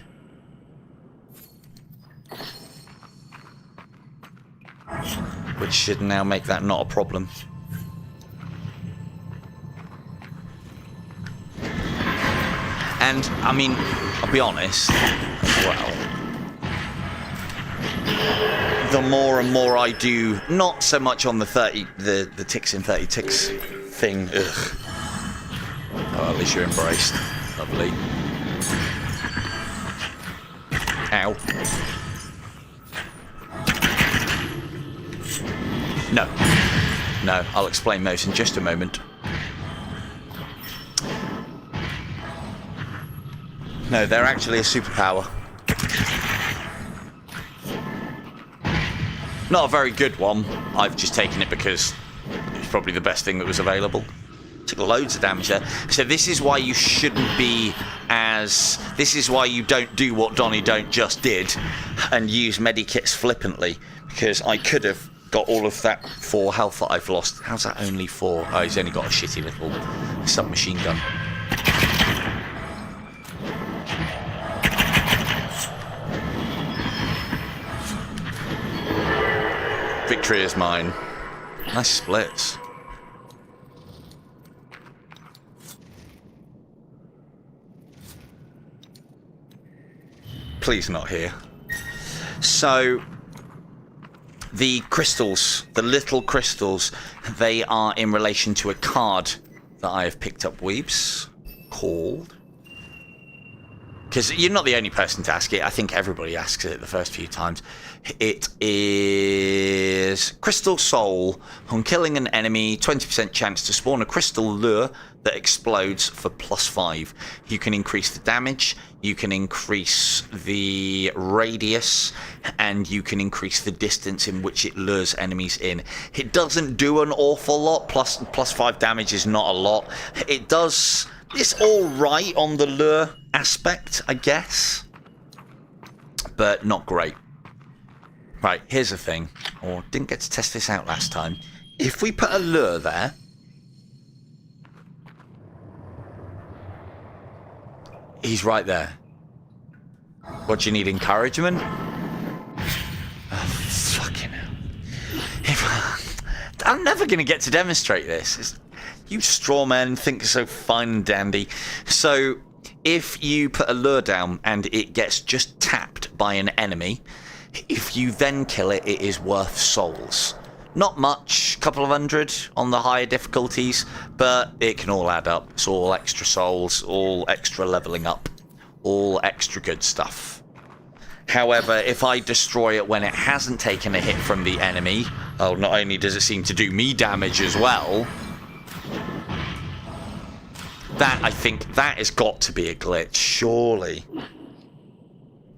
Which should now make that not a problem. And, I mean, I'll be honest, as well, the more and more I do, not so much on the ticks in 30 ticks thing, ugh. Oh, at least you're embraced. Lovely. Ow. No. No, I'll explain those in just a moment. No, they're actually a superpower. Not a very good one. I've just taken it because it's probably the best thing that was available. Took loads of damage there. So this is why you shouldn't be as... This is why you don't do what Donnie Don't just did and use medikits flippantly. Because I could have got all of that 4 health that I've lost. How's that only 4? Oh, he's only got a shitty little submachine gun. Victory is mine. Nice splits. Please not here. So, the crystals, the little crystals, they are in relation to a card that I have picked up, Weebs, called... Because you're not the only person to ask it. I think everybody asks it the first few times. It is Crystal Soul. On killing an enemy, 20% chance to spawn a crystal lure that explodes for +5. You can increase the damage, you can increase the radius, and you can increase the distance in which it lures enemies in. It doesn't do an awful lot. +5 damage is not a lot. It does... It's all right on the lure aspect, I guess, but not great. Right, here's the thing. Oh, didn't get to test this out last time. If we put a lure there, he's right there. What do you need? Encouragement? Oh, fucking hell. I'm never going to get to demonstrate this. You straw men think so fine and dandy. So, if you put a lure down and it gets just tapped by an enemy, if you then kill it, it is worth souls. Not much, couple of 100 on the higher difficulties, but it can all add up. It's all extra souls, all extra leveling up, all extra good stuff. However, if I destroy it when it hasn't taken a hit from the enemy, oh, not only does it seem to do me damage as well... That, I think, that has got to be a glitch, surely.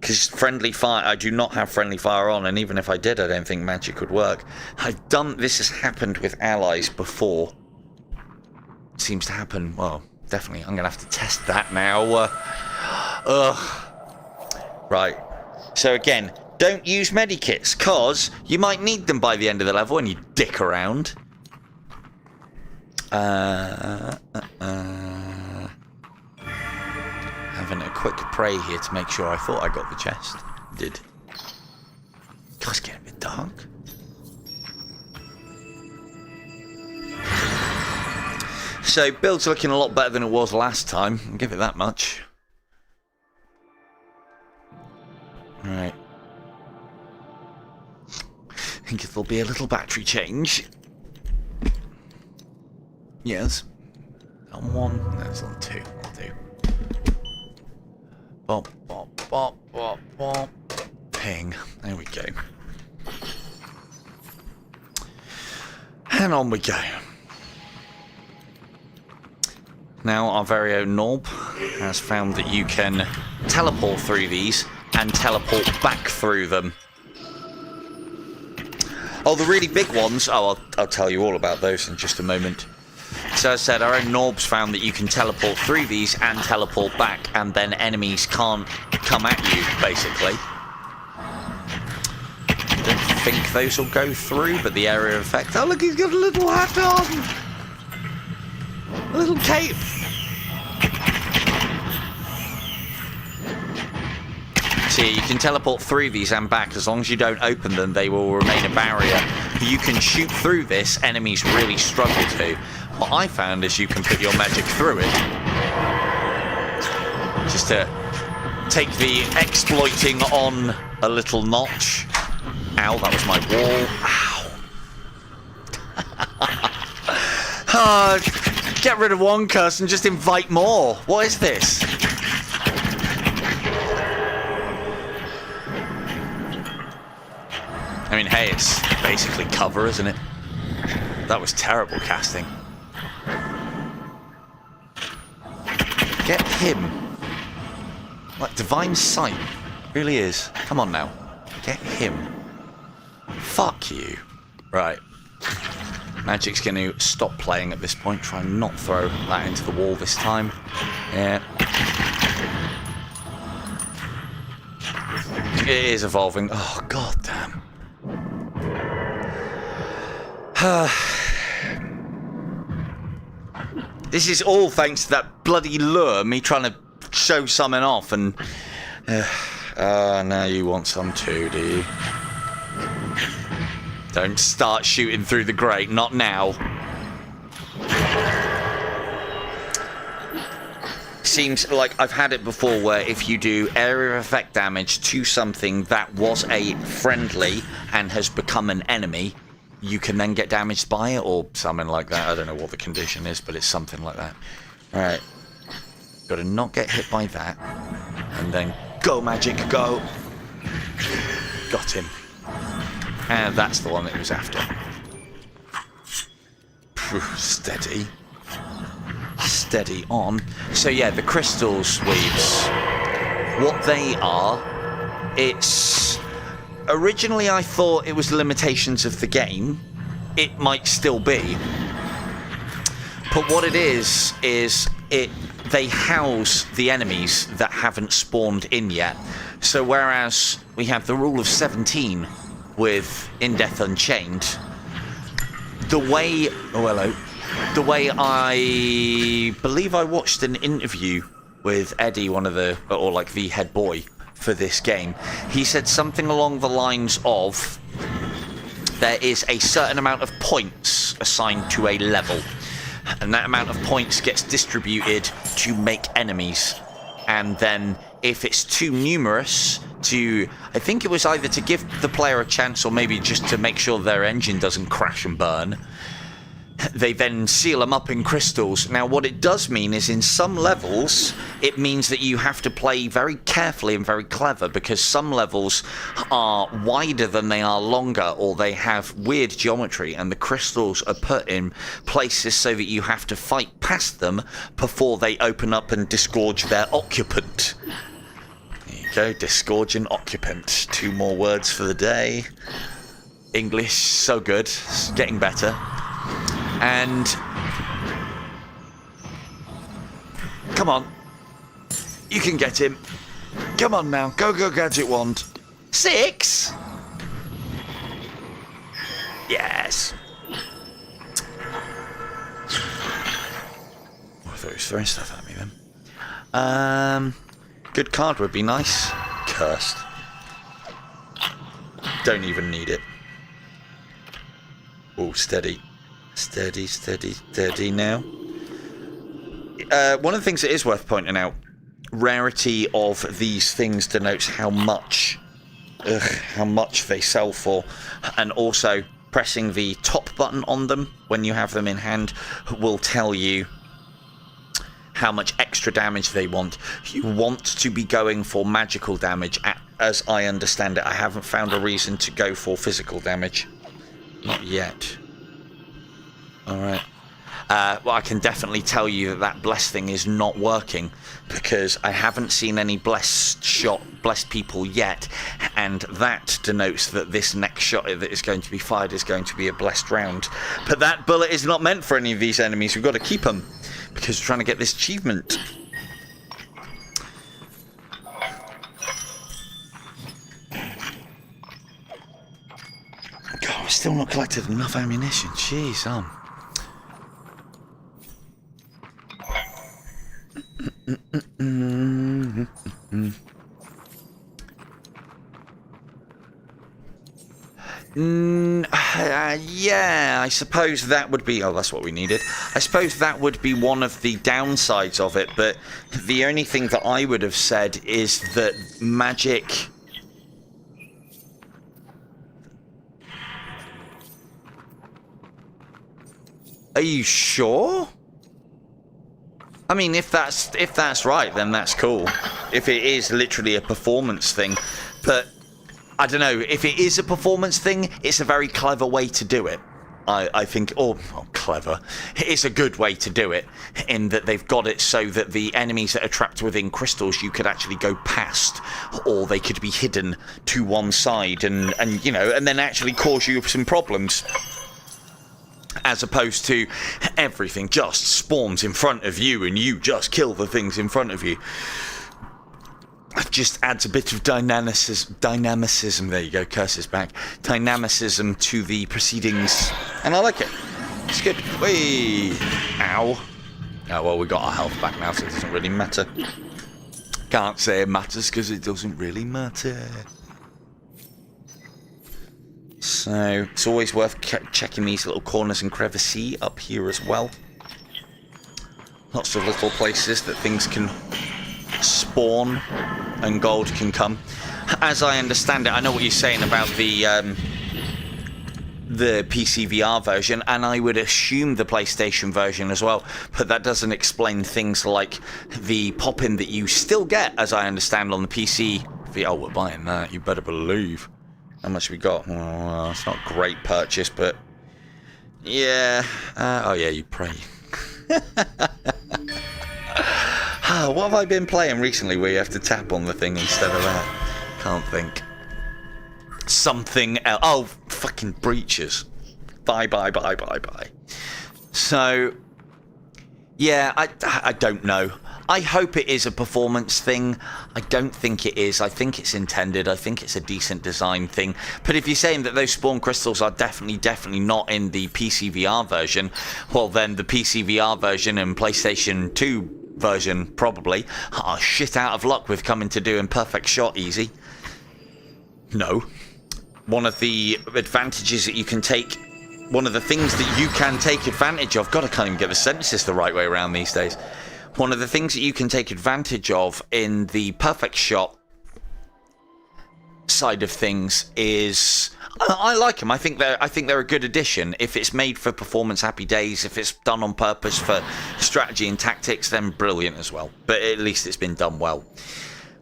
Because friendly fire, I do not have friendly fire on, and even if I did, I don't think magic would work. This has happened with allies before. It seems to happen, well, definitely. I'm going to have to test that now. Right. So again, don't use medikits, because you might need them by the end of the level when you dick around. Having a quick pray here to make sure I thought I got the chest. Did. God, it's getting a bit dark. So, build's looking a lot better than it was last time. I'll give it that much. Right. I think there'll be a little battery change. Yes. On 1. No, it's on 2. I'll do. Bop, bop, bop, bop, bop. Ping. There we go. And on we go. Now our very own Norb has found that you can teleport through these and teleport back through them. Oh, the really big ones. Oh, I'll tell you all about those in just a moment. So as I said, our own Norbs found that you can teleport through these and teleport back, and then enemies can't come at you, basically. I don't think those will go through, but the area of effect... Oh, look, he's got a little hat on! A little cape! See, you can teleport through these and back. As long as you don't open them, they will remain a barrier. You can shoot through this, enemies really struggle to. What I found is you can put your magic through it. Just to take the exploiting on a little notch. Ow, that was my wall. Ow. Get rid of one curse and just invite more. What is this? I mean, hey, it's basically cover, isn't it? That was terrible casting. Get him. Like divine sight. Really is. Come on now. Get him. Fuck you. Right. Magic's going to stop playing at this point. Try and not throw that into the wall this time. Yeah. It is evolving. Oh, god damn. This is all thanks to that bloody lure, me trying to show something off, and now you want some too, do you? Don't start shooting through the grate, not now. Seems like I've had it before where if you do area of effect damage to something that was a friendly and has become an enemy, you can then get damaged by it, or something like that. I don't know what the condition is, but it's something like that. Alright. Got to not get hit by that. And then go, magic, go. Got him. And that's the one that he was after. Steady. Steady on. So yeah, the crystals, weaves. What they are, it's... Originally I thought it was limitations of the game. It might still be. But what it is they house the enemies that haven't spawned in yet. So whereas we have the rule of 17 with In Death Unchained, the way... Oh, hello. The way I believe I watched an interview with Eddie, one of the... or like the head boy for this game, he said something along the lines of there is a certain amount of points assigned to a level, and that amount of points gets distributed to make enemies, and then if it's too numerous to, I think it was either to give the player a chance or maybe just to make sure their engine doesn't crash and burn, they then seal them up in crystals. Now what it does mean is in some levels it means that you have to play very carefully and very clever, because some levels are wider than they are longer, or they have weird geometry, and the crystals are put in places so that you have to fight past them before they open up and disgorge their occupant. There you go, disgorge an occupant. 2 more words for the day. English, so good. It's getting better. And come on, you can get him. Come on now, go gadget wand. 6. Yes. Oh, I thought he was throwing stuff at me then. Good card would be nice. Cursed. Don't even need it. Oh, steady. Steady, steady, steady now. One of the things that is worth pointing out, rarity of these things denotes how much they sell for, and also pressing the top button on them when you have them in hand will tell you how much extra damage they want. You want to be going for magical damage, as I understand it. I haven't found a reason to go for physical damage. Not yet. Alright. Well, I can definitely tell you that that blessed thing is not working, because I haven't seen any blessed people yet, and that denotes that this next shot that is going to be fired is going to be a blessed round. But that bullet is not meant for any of these enemies. We've got to keep them, because we're trying to get this achievement. God, I've still not collected enough ammunition. Jeez, yeah, I suppose that would be... Oh, that's what we needed. I suppose that would be one of the downsides of it, but the only thing that I would have said is that magic... Are you sure? I mean, if that's right, then that's cool. If it is literally a performance thing, but I don't know. If it is a performance thing, it's a very clever way to do it. I think, or clever. It's a good way to do it, in that they've got it so that the enemies that are trapped within crystals you could actually go past, or they could be hidden to one side, and you know, and then actually cause you some problems. As opposed to everything just spawns in front of you and you just kill the things in front of you. It just adds a bit of dynamicism, there you go, curse is back. Dynamicism to the proceedings, and I like it. It's good. Whee! Ow. Oh, well, we got our health back now, so it doesn't really matter. Can't say it matters because it doesn't really matter. So, it's always worth checking these little corners and crevices up here as well. Lots of little places that things can spawn and gold can come. As I understand it, I know what you're saying about the PC VR version, and I would assume the PlayStation version as well, but that doesn't explain things like the pop-in that you still get, as I understand, on the PC. Oh, we're buying that, you better believe. How much we got? Oh, it's not a great purchase, but yeah. Oh yeah, you pray. What have I been playing recently where you have to tap on the thing instead of that? Can't think. Something else. Oh, fucking breaches. Bye. So, yeah, I don't know. I hope it is a performance thing. I don't think it is. I think it's intended. I think it's a decent design thing. But if you're saying that those spawn crystals are definitely not in the PC VR version, well then the PC VR version and PlayStation 2 version probably are shit out of luck with coming to doing perfect shot easy. No. One of the advantages that you can take, one of the things that you can take advantage of, God, I can't even get the sentences the right way around these days. One of the things that you can take advantage of in the perfect shot side of things is, I like them. I think they're a good addition. If it's made for performance, happy days. If it's done on purpose for strategy and tactics, then brilliant as well. But at least it's been done well.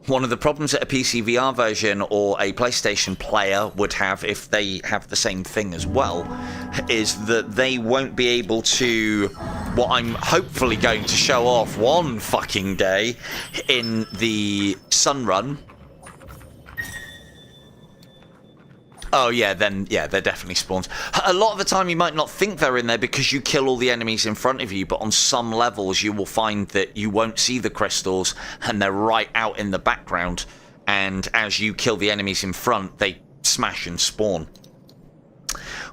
One of the problems that a PC VR version or a PlayStation player would have, if they have the same thing as well, is that they won't be able to, what I'm hopefully going to show off one fucking day in the Sunrun. Oh yeah, then yeah, they're definitely spawns. A lot of the time you might not think they're in there because you kill all the enemies in front of you, but on some levels you will find that you won't see the crystals and they're right out in the background, and as you kill the enemies in front, they smash and spawn.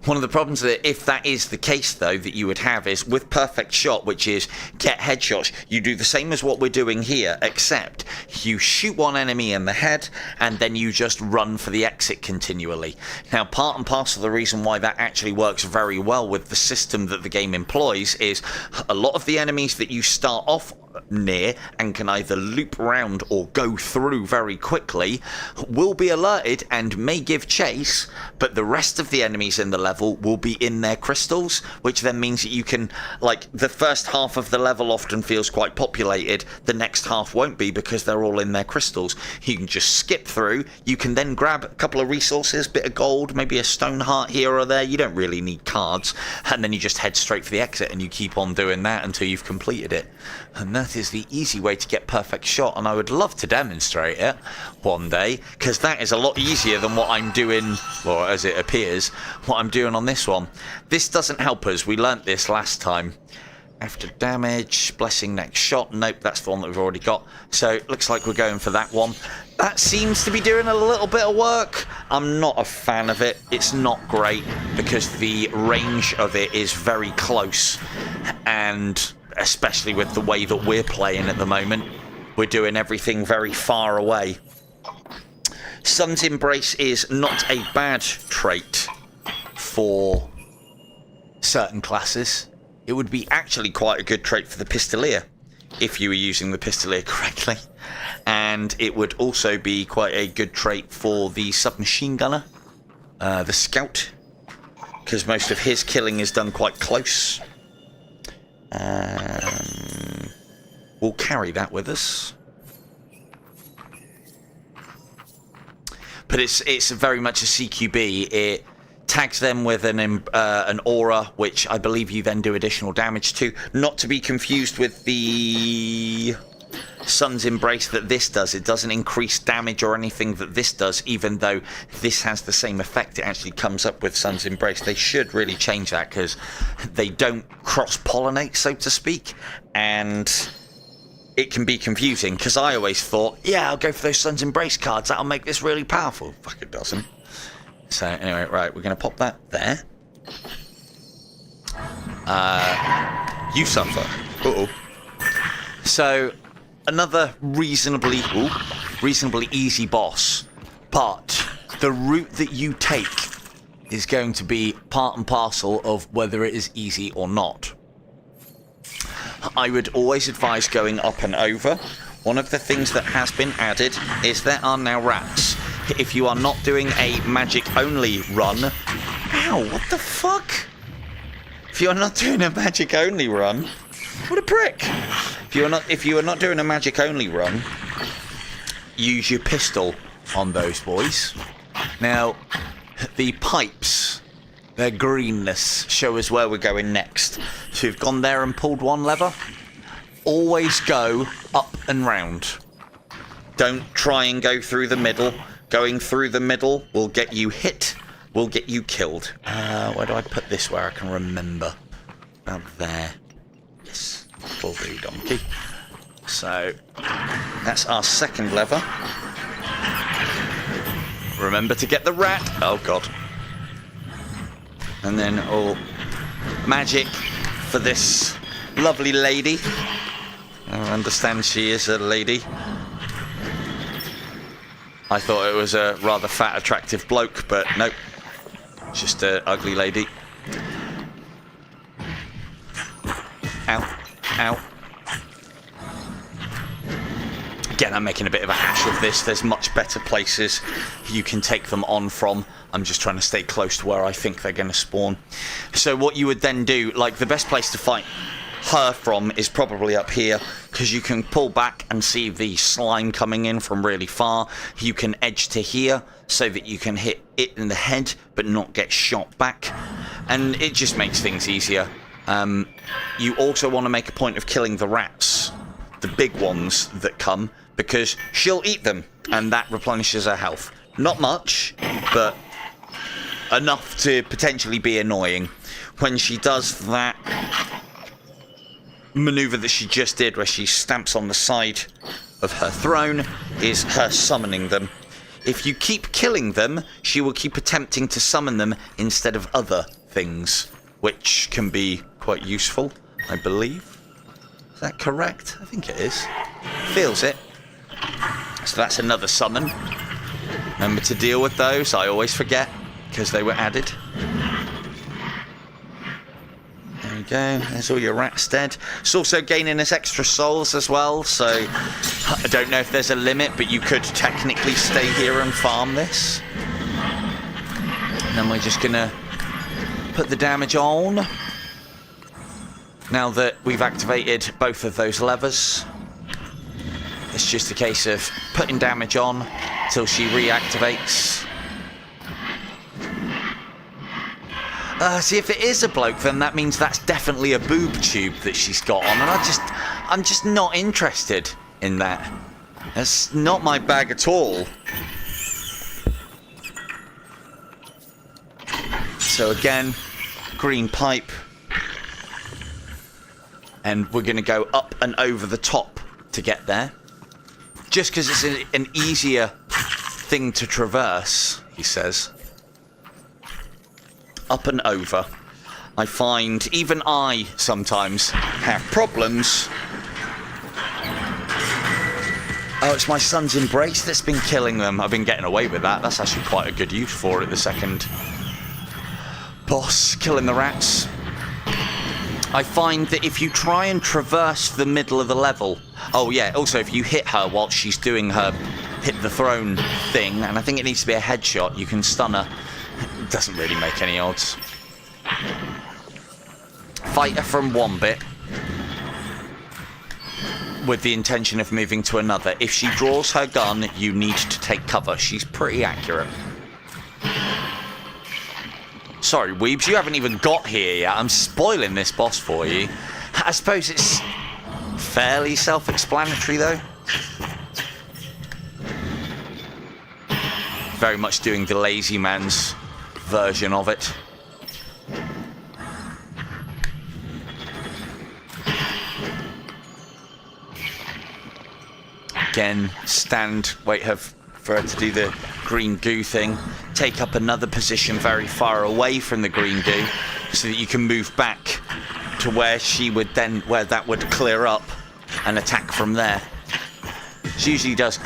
One of the problems that, if that is the case though, that you would have is with perfect shot, which is get headshots, you do the same as what we're doing here, except you shoot one enemy in the head and then you just run for the exit continually. Now, part and parcel of the reason why that actually works very well with the system that the game employs is a lot of the enemies that you start off near and can either loop around or go through very quickly will be alerted and may give chase, but the rest of the enemies in the level will be in their crystals, which then means that you can, like, the first half of the level often feels quite populated, the next half won't be because they're all in their crystals. You can just skip through, you can then grab a couple of resources, bit of gold, maybe a stone heart here or there, you don't really need cards, and then you just head straight for the exit and you keep on doing that until you've completed it. And that is the easy way to get perfect shot, and I would love to demonstrate it one day, because that is a lot easier than what I'm doing, or as it appears, what I'm doing on this one. This doesn't help us, we learnt this last time. After damage, blessing next shot, nope, that's the one that we've already got, so it looks like we're going for that one. That seems to be doing a little bit of work. I'm not a fan of it, it's not great, because the range of it is very close, and especially with the way that we're playing at the moment, we're doing everything very far away. Sun's Embrace is not a bad trait for certain classes. It would be actually quite a good trait for the Pistolier, if you were using the Pistolier correctly. And it would also be quite a good trait for the Submachine Gunner, the Scout, because most of his killing is done quite close. We'll carry that with us. But it's very much a CQB. It tags them with an aura, which I believe you then do additional damage to. Not to be confused with the Sun's Embrace that this does. It doesn't increase damage or anything that this does, even though this has the same effect. It actually comes up with Sun's Embrace. They should really change that, because they don't cross-pollinate, so to speak, and it can be confusing, because I always thought, yeah, I'll go for those Sun's Embrace cards, that'll make this really powerful. Fuck, it doesn't. So anyway, right, we're going to pop that there. You suffer. Uh-oh. So another reasonably easy boss, but the route that you take is going to be part and parcel of whether it is easy or not. I would always advise going up and over. One of the things that has been added is there are now rats. If you are not doing a magic only run, ow, what the fuck? If you are not doing a magic only run, what a prick. If you are not doing a magic only run, use your pistol on those boys. Now, the pipes, their greenness, show us where we're going next. So we've gone there and pulled one lever. Always go up and round. Don't try and go through the middle. Going through the middle will get you hit, will get you killed. Where do I put this where I can remember? About there. Yes, that'll do, donkey. So, that's our second lever. Remember to get the rat. Oh, God. And then all magic for this lovely lady. I understand she is a lady. I thought it was a rather fat, attractive bloke, but nope. Just an ugly lady. Ow. Ow. Again, I'm making a bit of a hash of this. There's much better places you can take them on from. I'm just trying to stay close to where I think they're going to spawn. So what you would then do, like the best place to fight her from is probably up here, because you can pull back and see the slime coming in from really far. You can edge to here so that you can hit it in the head but not get shot back, and it just makes things easier. You also want to make a point of killing the rats, the big ones that come, because she'll eat them and that replenishes her health. Not much, but enough to potentially be annoying. When she does that maneuver that she just did, where she stamps on the side of her throne, is her summoning them. If you keep killing them, she will keep attempting to summon them instead of other things, which can be quite useful, I believe. Is that correct? I think it is. Feels it. So that's another summon. Remember to deal with those. I always forget, because they were added. There you go. There's all your rats dead. It's also gaining us extra souls as well, so I don't know if there's a limit, but you could technically stay here and farm this. And then we're just gonna put the damage on. Now that we've activated both of those levers, it's just a case of putting damage on till she reactivates. See, if it is a bloke, then that means that's definitely a boob tube that she's got on, and I'm just not interested in that. That's not my bag at all. So again, green pipe, and we're going to go up and over the top to get there. Just because it's an easier thing to traverse, he says. Up and over. I find even I sometimes have problems. Oh, it's my son's embrace that's been killing them. I've been getting away with that. That's actually quite a good use for it, the second boss, killing the rats. I find that if you try and traverse the middle of the level... Oh yeah, also if you hit her while she's doing her hit the throne thing, and I think it needs to be a headshot, you can stun her. It doesn't really make any odds. Fight her from one bit with the intention of moving to another. If she draws her gun, you need to take cover. She's pretty accurate. Sorry, Weebs, you haven't even got here yet. I'm spoiling this boss for you. I suppose it's fairly self-explanatory, though. Very much doing the lazy man's version of it. Again, stand, wait for her to do the green goo thing. Take up another position very far away from the green goo so that you can move back to where she would then, where that would clear up and attack from there. She usually does,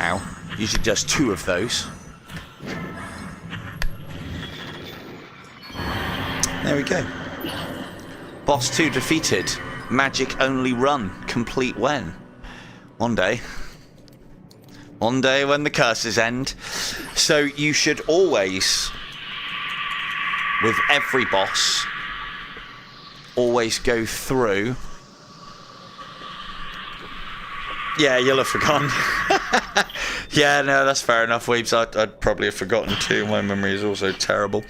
usually does 2 of those. There we go. Boss 2 defeated. Magic only run. Complete when? One day. One day when the curses end. So you should always, with every boss, always go through. Yeah, you'll have forgotten. Yeah, no, that's fair enough, Weebs. I'd probably have forgotten too. My memory is also terrible.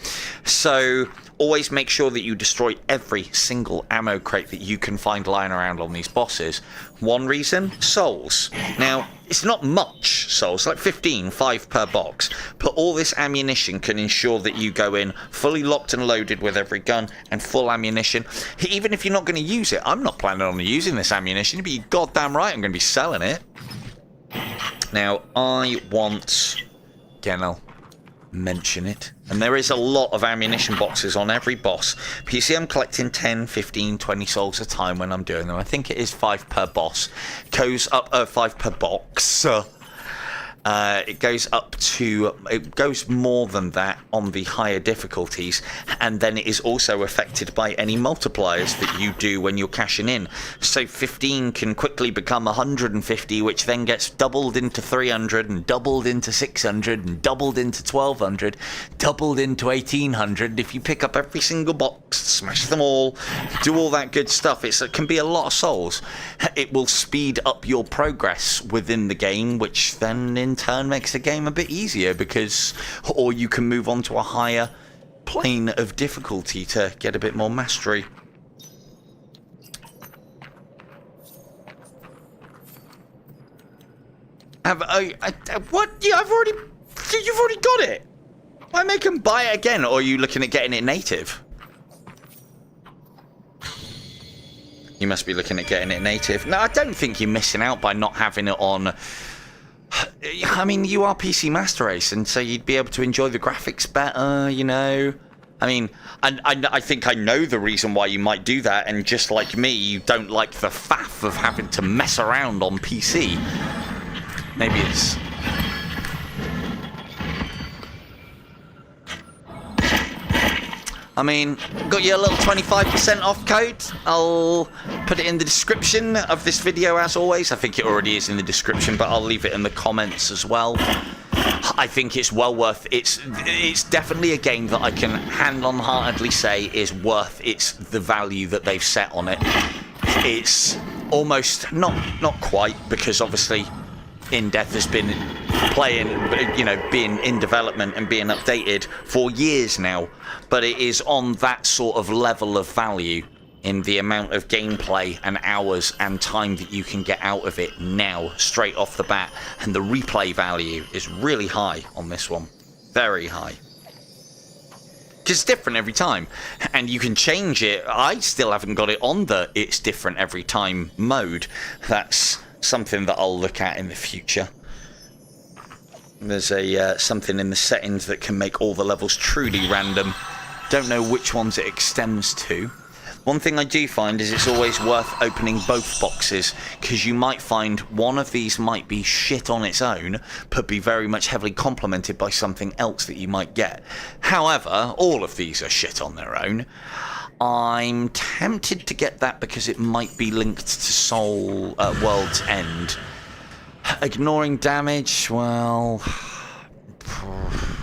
So always make sure that you destroy every single ammo crate that you can find lying around on these bosses. One reason? Souls. Now, it's not much souls, like 15, 5 per box, but all this ammunition can ensure that you go in fully locked and loaded with every gun and full ammunition. Even if you're not going to use it, I'm not planning on using this ammunition, but you're goddamn right I'm going to be selling it. Now, I want... Again, I'll mention it. And there is a lot of ammunition boxes on every boss. But you see I'm collecting 10, 15, 20 souls a time when I'm doing them. I think it is 5 per boss. Goes up 5 per box. It goes up to, it goes more than that on the higher difficulties, and then it is also affected by any multipliers that you do when you're cashing in. So 15 can quickly become 150, which then gets doubled into 300 and doubled into 600 and doubled into 1200, doubled into 1800. If you pick up every single box, smash them all, do all that good stuff, it can be a lot of souls. It will speed up your progress within the game, which then in turn makes the game a bit easier, because, or you can move on to a higher plane of difficulty to get a bit more mastery. What? Yeah, you've already got it. Why make them buy it again? Or are you looking at getting it native? You must be looking at getting it native. No, I don't think you're missing out by not having it on. I mean, you are PC Master Race, and so you'd be able to enjoy the graphics better, you know. I mean, I think I know the reason why you might do that, and just like me, you don't like the faff of having to mess around on PC. Maybe it's... I mean, got you a little 25% off code. I'll put it in the description of this video as always. I think it already is in the description, but I'll leave it in the comments as well. I think it's well worth it's definitely a game that I can hand-on-heartedly say is worth the value that they've set on it. It's almost not quite, because obviously In-Death has been playing, you know, being in development and being updated for years now, but it is on that sort of level of value in the amount of gameplay and hours and time that you can get out of it now, straight off the bat. And the replay value is really high on this one. Very high. Because it's different every time. And you can change it. I still haven't got it on the it's different every time mode. That's something that I'll look at in the future. There's a something in the settings that can make all the levels truly random. Don't know which ones it extends to. One thing I do find is it's always worth opening both boxes, because you might find one of these might be shit on its own, but be very much heavily complemented by something else that you might get. However, all of these are shit on their own. I'm tempted to get that because it might be linked to World's End. Ignoring damage, well...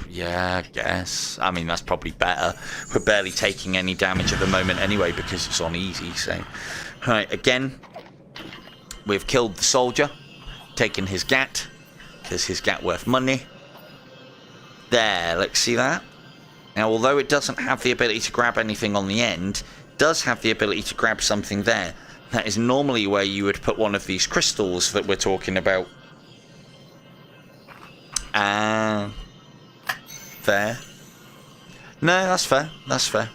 yeah, I guess. I mean, that's probably better. We're barely taking any damage at the moment anyway because it's on easy, so... Right, again, we've killed the soldier, taken his gat, because his gat worth money. There, let's see that. Now, although it doesn't have the ability to grab anything on the end, it does have the ability to grab something there. That is normally where you would put one of these crystals that we're talking about. Fair. No, that's fair. That's fair.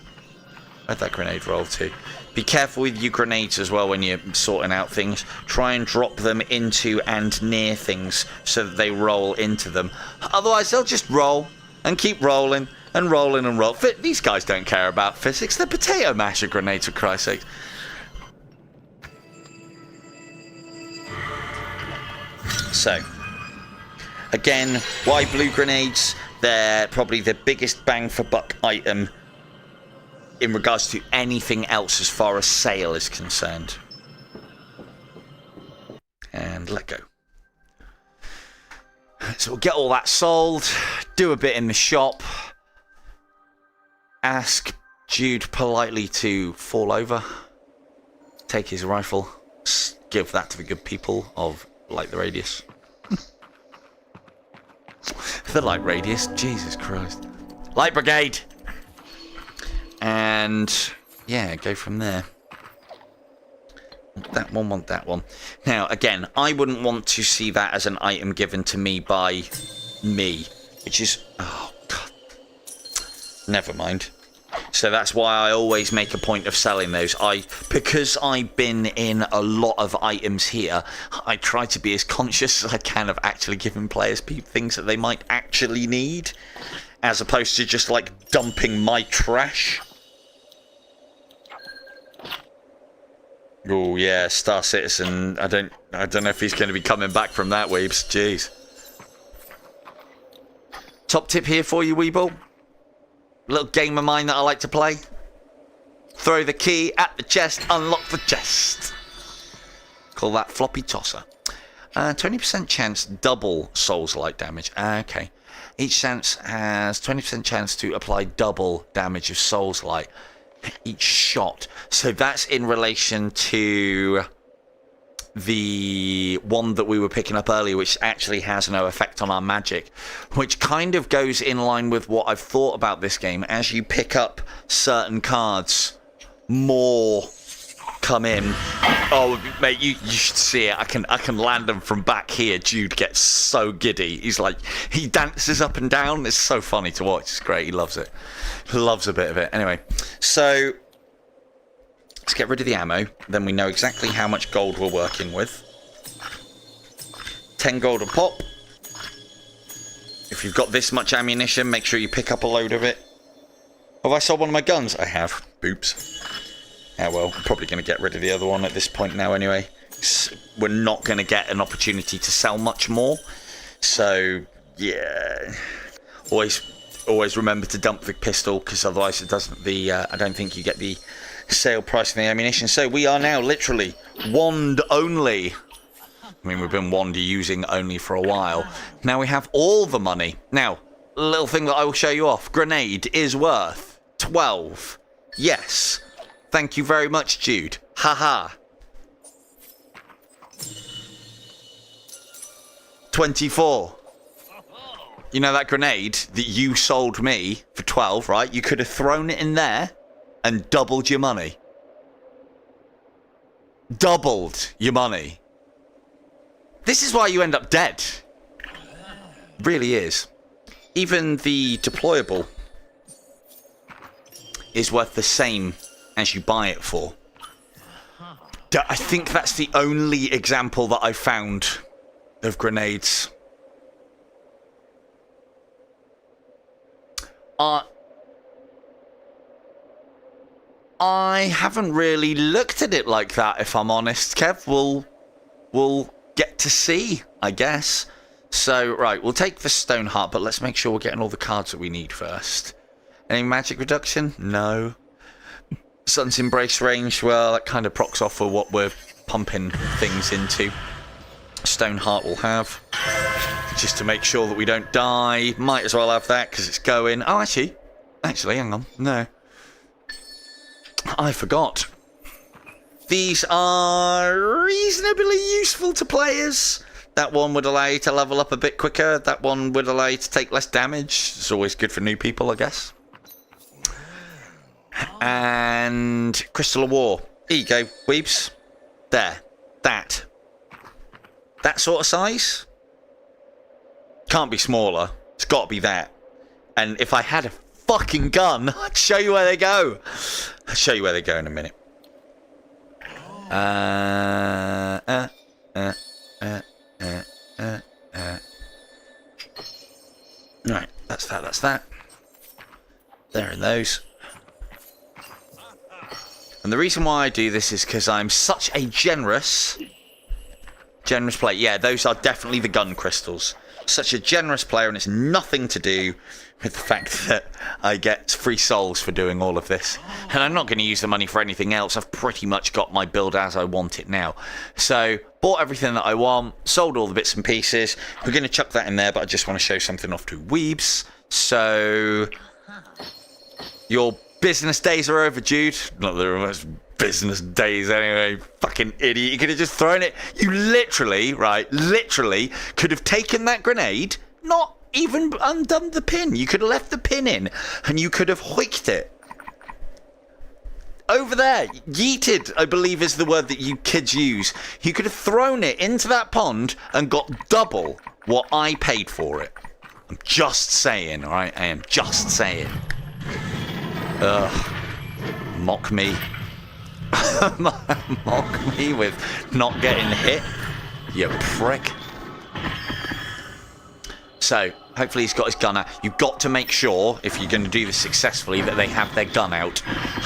I had that grenade roll too. Be careful with your grenades as well when you're sorting out things. Try and drop them into and near things so that they roll into them. Otherwise, they'll just roll and keep rolling and rolling and roll. These guys don't care about physics. They're potato masher grenades, for Christ's sake. So, again, why blue grenades? They're probably the biggest bang for buck item in regards to anything else as far as sale is concerned. And let go. So we'll get all that sold, do a bit in the shop, ask Jude politely to fall over, take his rifle, give that to the good people of Light the Radius. The Light Radius, Jesus Christ. Light Brigade! And, yeah, go from there. Want that one, want that one. Now, again, I wouldn't want to see that as an item given to me by me, which is... oh, God. Never mind. So that's why I always make a point of selling those. Because I've been in a lot of items here, I try to be as conscious as I can of actually giving players things that they might actually need, as opposed to just like dumping my trash. Oh yeah, Star Citizen. I don't know if he's going to be coming back from that, Weebs. Jeez. Top tip here for you, Weeble. Little game of mine that I like to play. Throw the key at the chest, unlock the chest. Call that floppy tosser. 20% chance double Souls-like damage. Okay. Each chance has 20% chance to apply double damage of Souls-like each shot. So that's in relation to the one that we were picking up earlier, which actually has no effect on our magic, which kind of goes in line with what I've thought about this game. As you pick up certain cards, more come in. Oh mate, you should see it. I can land them from back here. Jude gets so giddy. He's like, he dances up and down. It's so funny to watch. It's great. He loves it. Loves a bit of it. Anyway, so let's get rid of the ammo. Then we know exactly how much gold we're working with. 10 gold a pop. If you've got this much ammunition, make sure you pick up a load of it. Have I sold one of my guns? I have. Boops. Ah well, I'm probably going to get rid of the other one at this point now anyway. We're not going to get an opportunity to sell much more. So, yeah. Always always remember to dump the pistol, because otherwise it doesn't. I don't think you get the sale price of the ammunition. So we are now literally wand only. I mean, we've been wand using only for a while. Now we have all the money. Now, a little thing that I will show you off. Grenade is worth 12. Yes. Thank you very much, Jude. Haha. 24. You know that grenade that you sold me for 12, right? You could have thrown it in there and doubled your money. Doubled your money. This is why you end up dead. Really is. Even the deployable is worth the same as you buy it for. I think that's the only example that I found of grenades. I haven't really looked at it like that, if I'm honest, Kev. We'll get to see, I guess. So, right, we'll take the stone heart, but let's make sure we're getting all the cards that we need first. Any magic reduction? No. Sun's Embrace range, well, that kind of procs off for what we're pumping things into. Stone heart will have. Just to make sure that we don't die. Might as well have that, because it's going. Oh, actually, hang on. No. I forgot. These are reasonably useful to players. That one would allow you to level up a bit quicker. That one would allow you to take less damage. It's always good for new people, I guess. And Crystal of War. Here you go, weebs. There. That. That sort of size. Can't be smaller. It's got to be that. And if I had a fucking gun, I'd show you where they go. I'll show you where they go in a minute. Right, that's that. There are those. And the reason why I do this is because I'm such a generous player. Yeah, those are definitely the gun crystals. Such a generous player, and it's nothing to do with the fact that I get free souls for doing all of this. And I'm not going to use the money for anything else. I've pretty much got my build as I want it now. So, bought everything that I want, sold all the bits and pieces. We're going to chuck that in there, but I just want to show something off to weebs. So, your business days are over, Jude. Not that there are much business days anyway. Fucking idiot. You could have just thrown it. You literally could have taken that grenade, not even undone the pin. You could have left the pin in, and you could have hoiked it. Over there. Yeeted, I believe, is the word that you kids use. You could have thrown it into that pond and got double what I paid for it. I'm just saying, alright? I am just saying. Ugh. Mock me. Mock me with not getting hit. You prick. So, hopefully he's got his gun out. You've got to make sure, if you're going to do this successfully, that they have their gun out.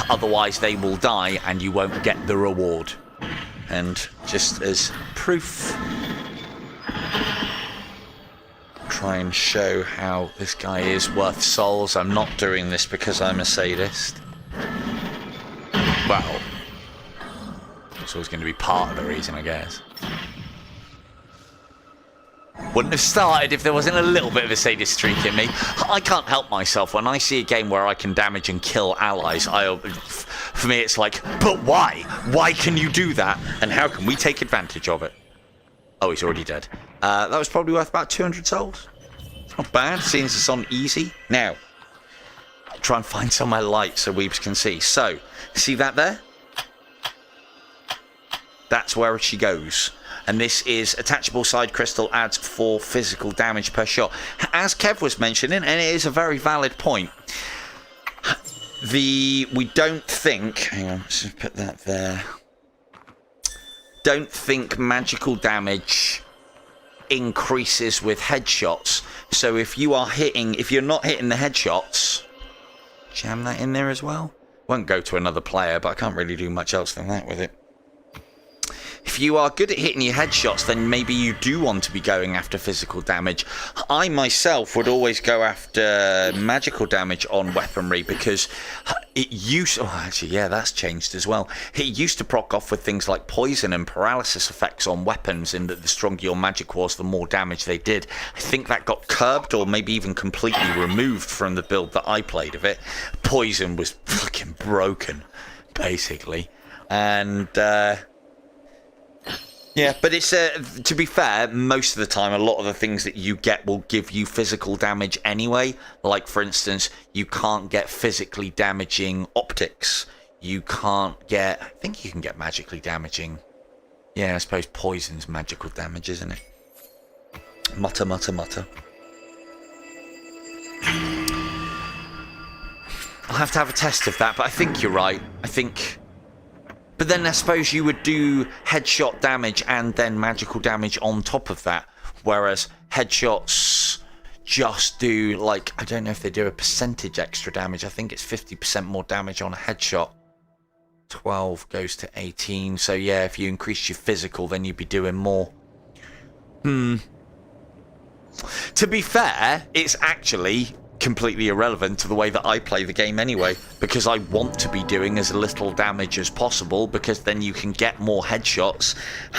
Otherwise, they will die and you won't get the reward. And just as proof, try and show how this guy is worth souls. I'm not doing this because I'm a sadist. Well, it's always going to be part of the reason, I guess. Wouldn't have started if there wasn't a little bit of a sadist streak in me. I can't help myself when I see a game where I can damage and kill allies. For me, it's like, but why? Why can you do that? And how can we take advantage of it? Oh, he's already dead. That was probably worth about 200 souls. It's not bad, seeing as it's on easy. Now, try and find somewhere light so weebs can see. So, see that there? That's where she goes. And this is attachable side crystal, adds 4 physical damage per shot. As Kev was mentioning, and it is a very valid point, we don't think, hang on, let's just put that there. Don't think magical damage increases with headshots. So if you're not hitting the headshots, jam that in there as well. Won't go to another player, but I can't really do much else than that with it. If you are good at hitting your headshots, then maybe you do want to be going after physical damage. I myself would always go after magical damage on weaponry because it used... Oh, actually, yeah, that's changed as well. It used to proc off with things like poison and paralysis effects on weapons, in that the stronger your magic was, the more damage they did. I think that got curbed or maybe even completely removed from the build that I played of it. Poison was fucking broken, basically. And... yeah, but it's to be fair, most of the time, a lot of the things that you get will give you physical damage anyway. Like, for instance, you can't get physically damaging optics. You can't get... I think you can get magically damaging... Yeah, I suppose poison's magical damage, isn't it? Mutter, mutter, mutter. I'll have to have a test of that, but I think you're right. I think... But then I suppose you would do headshot damage and then magical damage on top of that. Whereas headshots just do, like, I don't know if they do a percentage extra damage. I think it's 50% more damage on a headshot. 12 goes to 18. So yeah, if you increase your physical, then you'd be doing more. To be fair, it's actually completely irrelevant to the way that I play the game anyway, because I want to be doing as little damage as possible, because then you can get more headshots,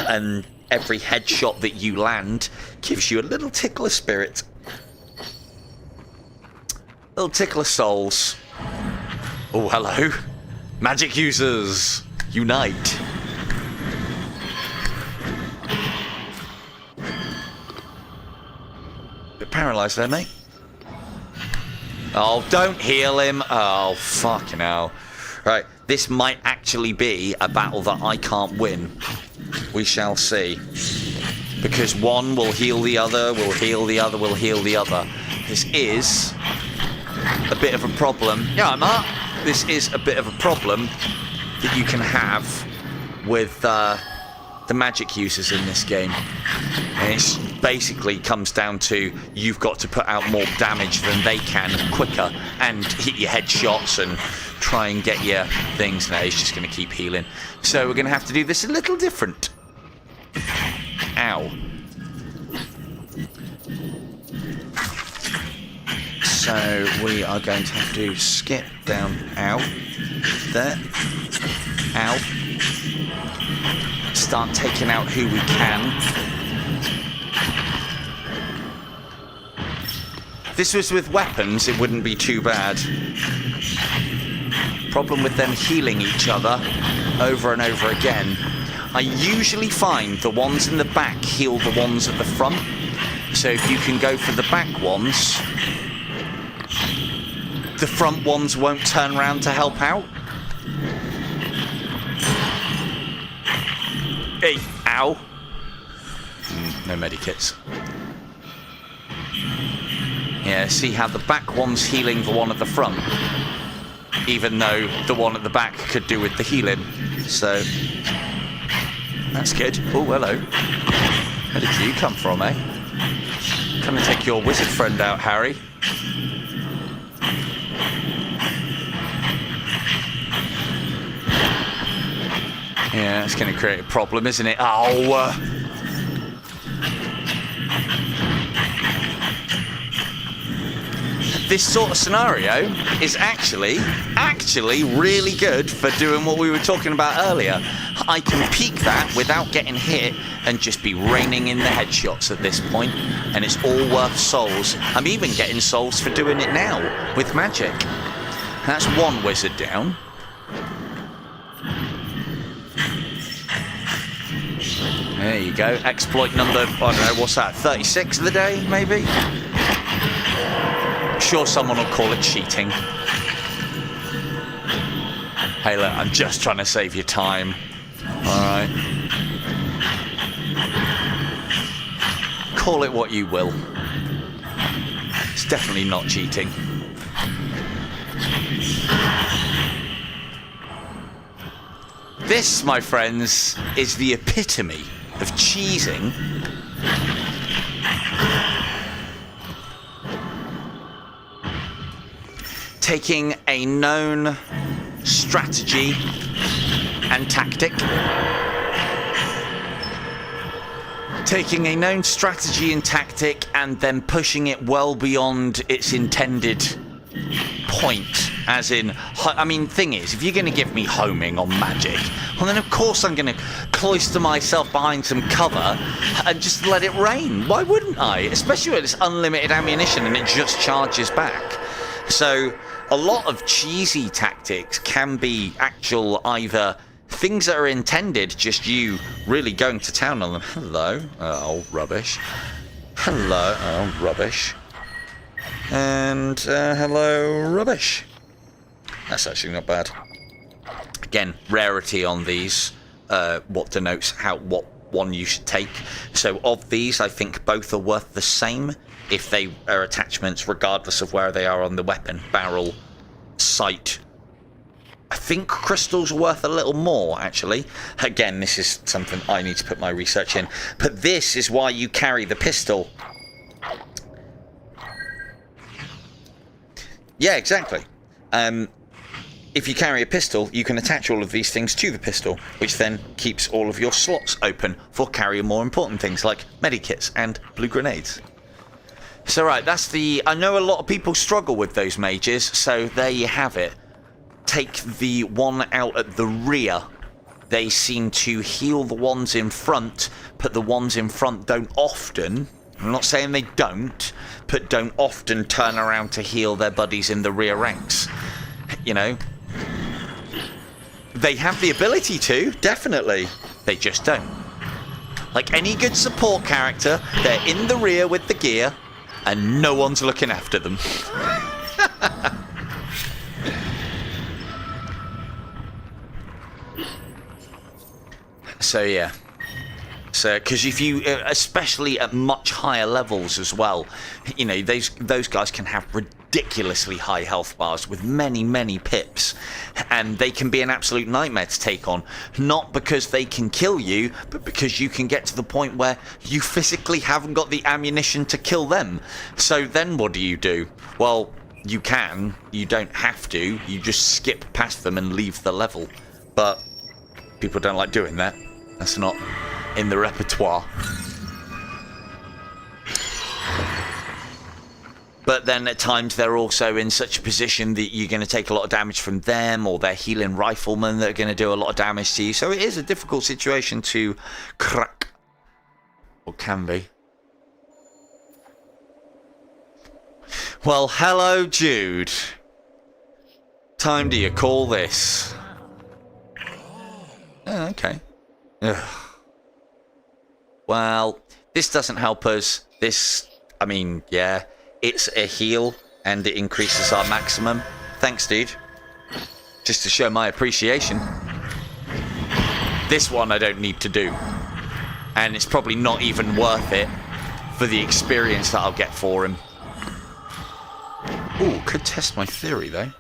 and every headshot that you land gives you a little tickle of spirit. Little tickle of souls. Oh, hello. Magic users, unite. Bit paralysed there, mate. Oh, don't heal him. Oh, fucking hell. Right, this might actually be a battle that I can't win. We shall see. Because one will heal the other, will heal the other, will heal the other. This is a bit of a problem. Yeah, Mark. This is a bit of a problem that you can have with the magic users in this game. And it basically comes down to you've got to put out more damage than they can quicker and hit your headshots and try and get your things. No, he's just going to keep healing. So we're going to have to do this a little different. Ow. So we are going to have to skip down. Ow. There. Ow. Start taking out who we can. If this was with weapons, it wouldn't be too bad. Problem with them healing each other over and over again. I usually find the ones in the back heal the ones at the front. So if you can go for the back ones, the front ones won't turn around to help out. Hey, ow. No medikits. Yeah, see how the back one's healing the one at the front, even though the one at the back could do with the healing. So, that's good. Oh, hello. Where did you come from, eh? Come and take your wizard friend out, Harry. Yeah, that's going to create a problem, isn't it? Oh! This sort of scenario is actually really good for doing what we were talking about earlier. I can peek that without getting hit and just be raining in the headshots at this point, and it's all worth souls. I'm even getting souls for doing it now with magic. That's one wizard down. There you go. Exploit number, I don't know, what's that, 36 of the day, maybe? I'm sure someone will call it cheating. Hey, look, I'm just trying to save you time. Alright. Call it what you will. It's definitely not cheating. This, my friends, is the epitome of cheesing. Taking a known strategy and tactic taking a known strategy and tactic and then pushing it well beyond its intended point. As in, I mean, thing is, if you're going to give me homing on magic, well then of course I'm going to cloister myself behind some cover and just let it rain. Why wouldn't I? Especially when it's unlimited ammunition and it just charges back. So a lot of cheesy tactics can be actual either things that are intended, just you really going to town on them. Hello. Oh, rubbish. Hello. Oh, rubbish. And hello, rubbish. That's actually not bad. Again, rarity on these, what denotes what one you should take. So of these, I think both are worth the same if they are attachments, regardless of where they are on the weapon, barrel, sight. I think crystals are worth a little more, actually. Again, this is something I need to put my research in. But this is why you carry the pistol. Yeah, exactly. If you carry a pistol, you can attach all of these things to the pistol, which then keeps all of your slots open for carrying more important things like medikits and blue grenades. So right, that's the... I know a lot of people struggle with those mages, so there you have it. Take the one out at the rear. They seem to heal the ones in front, but the ones in front don't often... I'm not saying they don't, but don't often turn around to heal their buddies in the rear ranks. You know? They have the ability to, definitely. They just don't. Like any good support character, they're in the rear with the gear, and no one's looking after them. So, yeah. So, because if you, especially at much higher levels as well, you know, those guys can have ridiculously high health bars with many, many pips, and they can be an absolute nightmare to take on. Not because they can kill you, but because you can get to the point where you physically haven't got the ammunition to kill them. So then what do? Well, you can. You don't have to. You just skip past them and leave the level. But people don't like doing that. That's not in the repertoire. But then at times they're also in such a position that you're going to take a lot of damage from them, or they're healing riflemen that are going to do a lot of damage to you. So it is a difficult situation to crack. Or can be. Well, hello, Jude. Time do you call this? Oh, okay. Ugh. Well, this doesn't help us. This, I mean, yeah, it's a heal and it increases our maximum. Thanks, dude. Just to show my appreciation. This one I don't need to do. And it's probably not even worth it for the experience that I'll get for him. Ooh, could test my theory, though.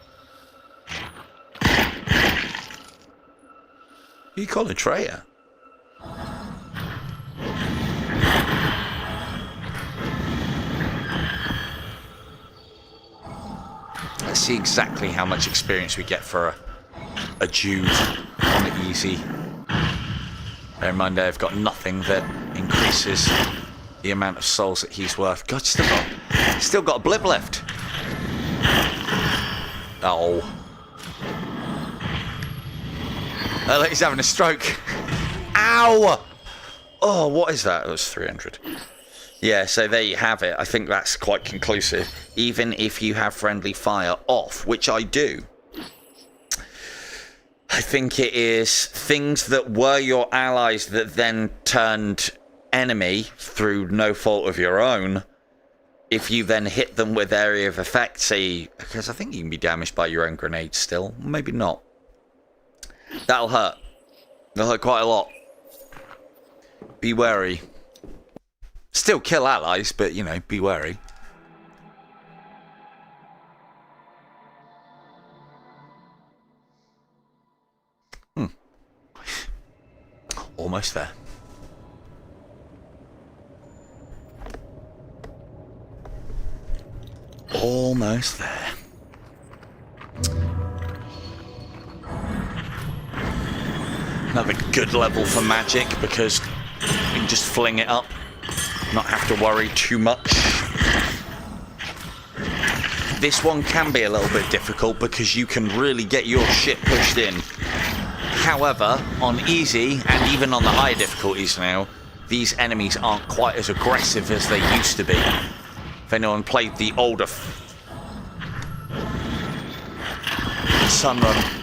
Who you call a traitor? Let's see exactly how much experience we get for a Jude on the easy. Bear in mind, I've got nothing that increases the amount of souls that he's worth. God, still got a blip left. Oh. Oh, look, he's having a stroke. Ow! Oh, what is that? It was 300. Yeah, so there you have it. I think that's quite conclusive. Even if you have friendly fire off, which I do. I think it is things that were your allies that then turned enemy through no fault of your own. If you then hit them with area of effect, say, because I think you can be damaged by your own grenades still. Maybe not. That'll hurt. That'll hurt quite a lot. Be wary. Still kill allies, but, you know, be wary. Almost there. Almost there. Another good level for magic, because you can just fling it up. Not have to worry too much. This one can be a little bit difficult because you can really get your shit pushed in. However, on easy and even on the higher difficulties now, these enemies aren't quite as aggressive as they used to be. If anyone played the older Sunrun.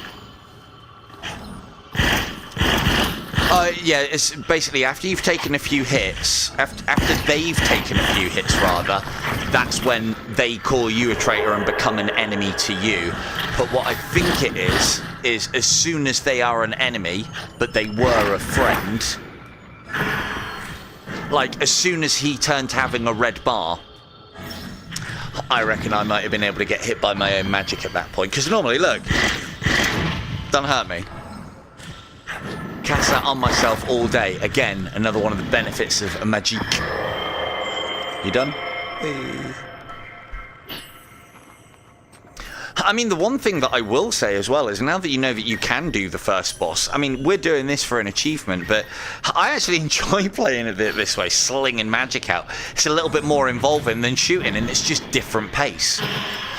Yeah, it's basically after you've taken a few hits, after they've taken a few hits rather, that's when they call you a traitor and become an enemy to you. But what I think it is as soon as they are an enemy, but they were a friend, like as soon as he turned to having a red bar, I reckon I might have been able to get hit by my own magic at that point. Because normally, look, don't hurt me. Cast that on myself all day. Again, another one of the benefits of a magic. You done? Hey. I mean, the one thing that I will say as well is now that you know that you can do the first boss, I mean, we're doing this for an achievement, but I actually enjoy playing it this way, slinging magic out. It's a little bit more involving than shooting, and it's just different pace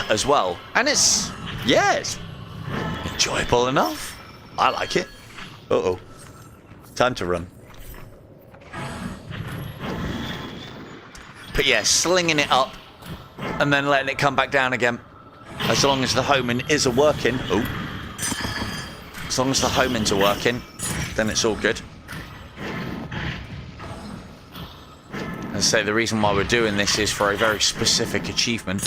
as well. And it's, yeah, it's enjoyable enough. I like it. Uh-oh. Time to run. But yeah, slinging it up and then letting it come back down again. As long as the homing is working. Oh. As long as the homings are working, then it's all good. As I say, the reason why we're doing this is for a very specific achievement.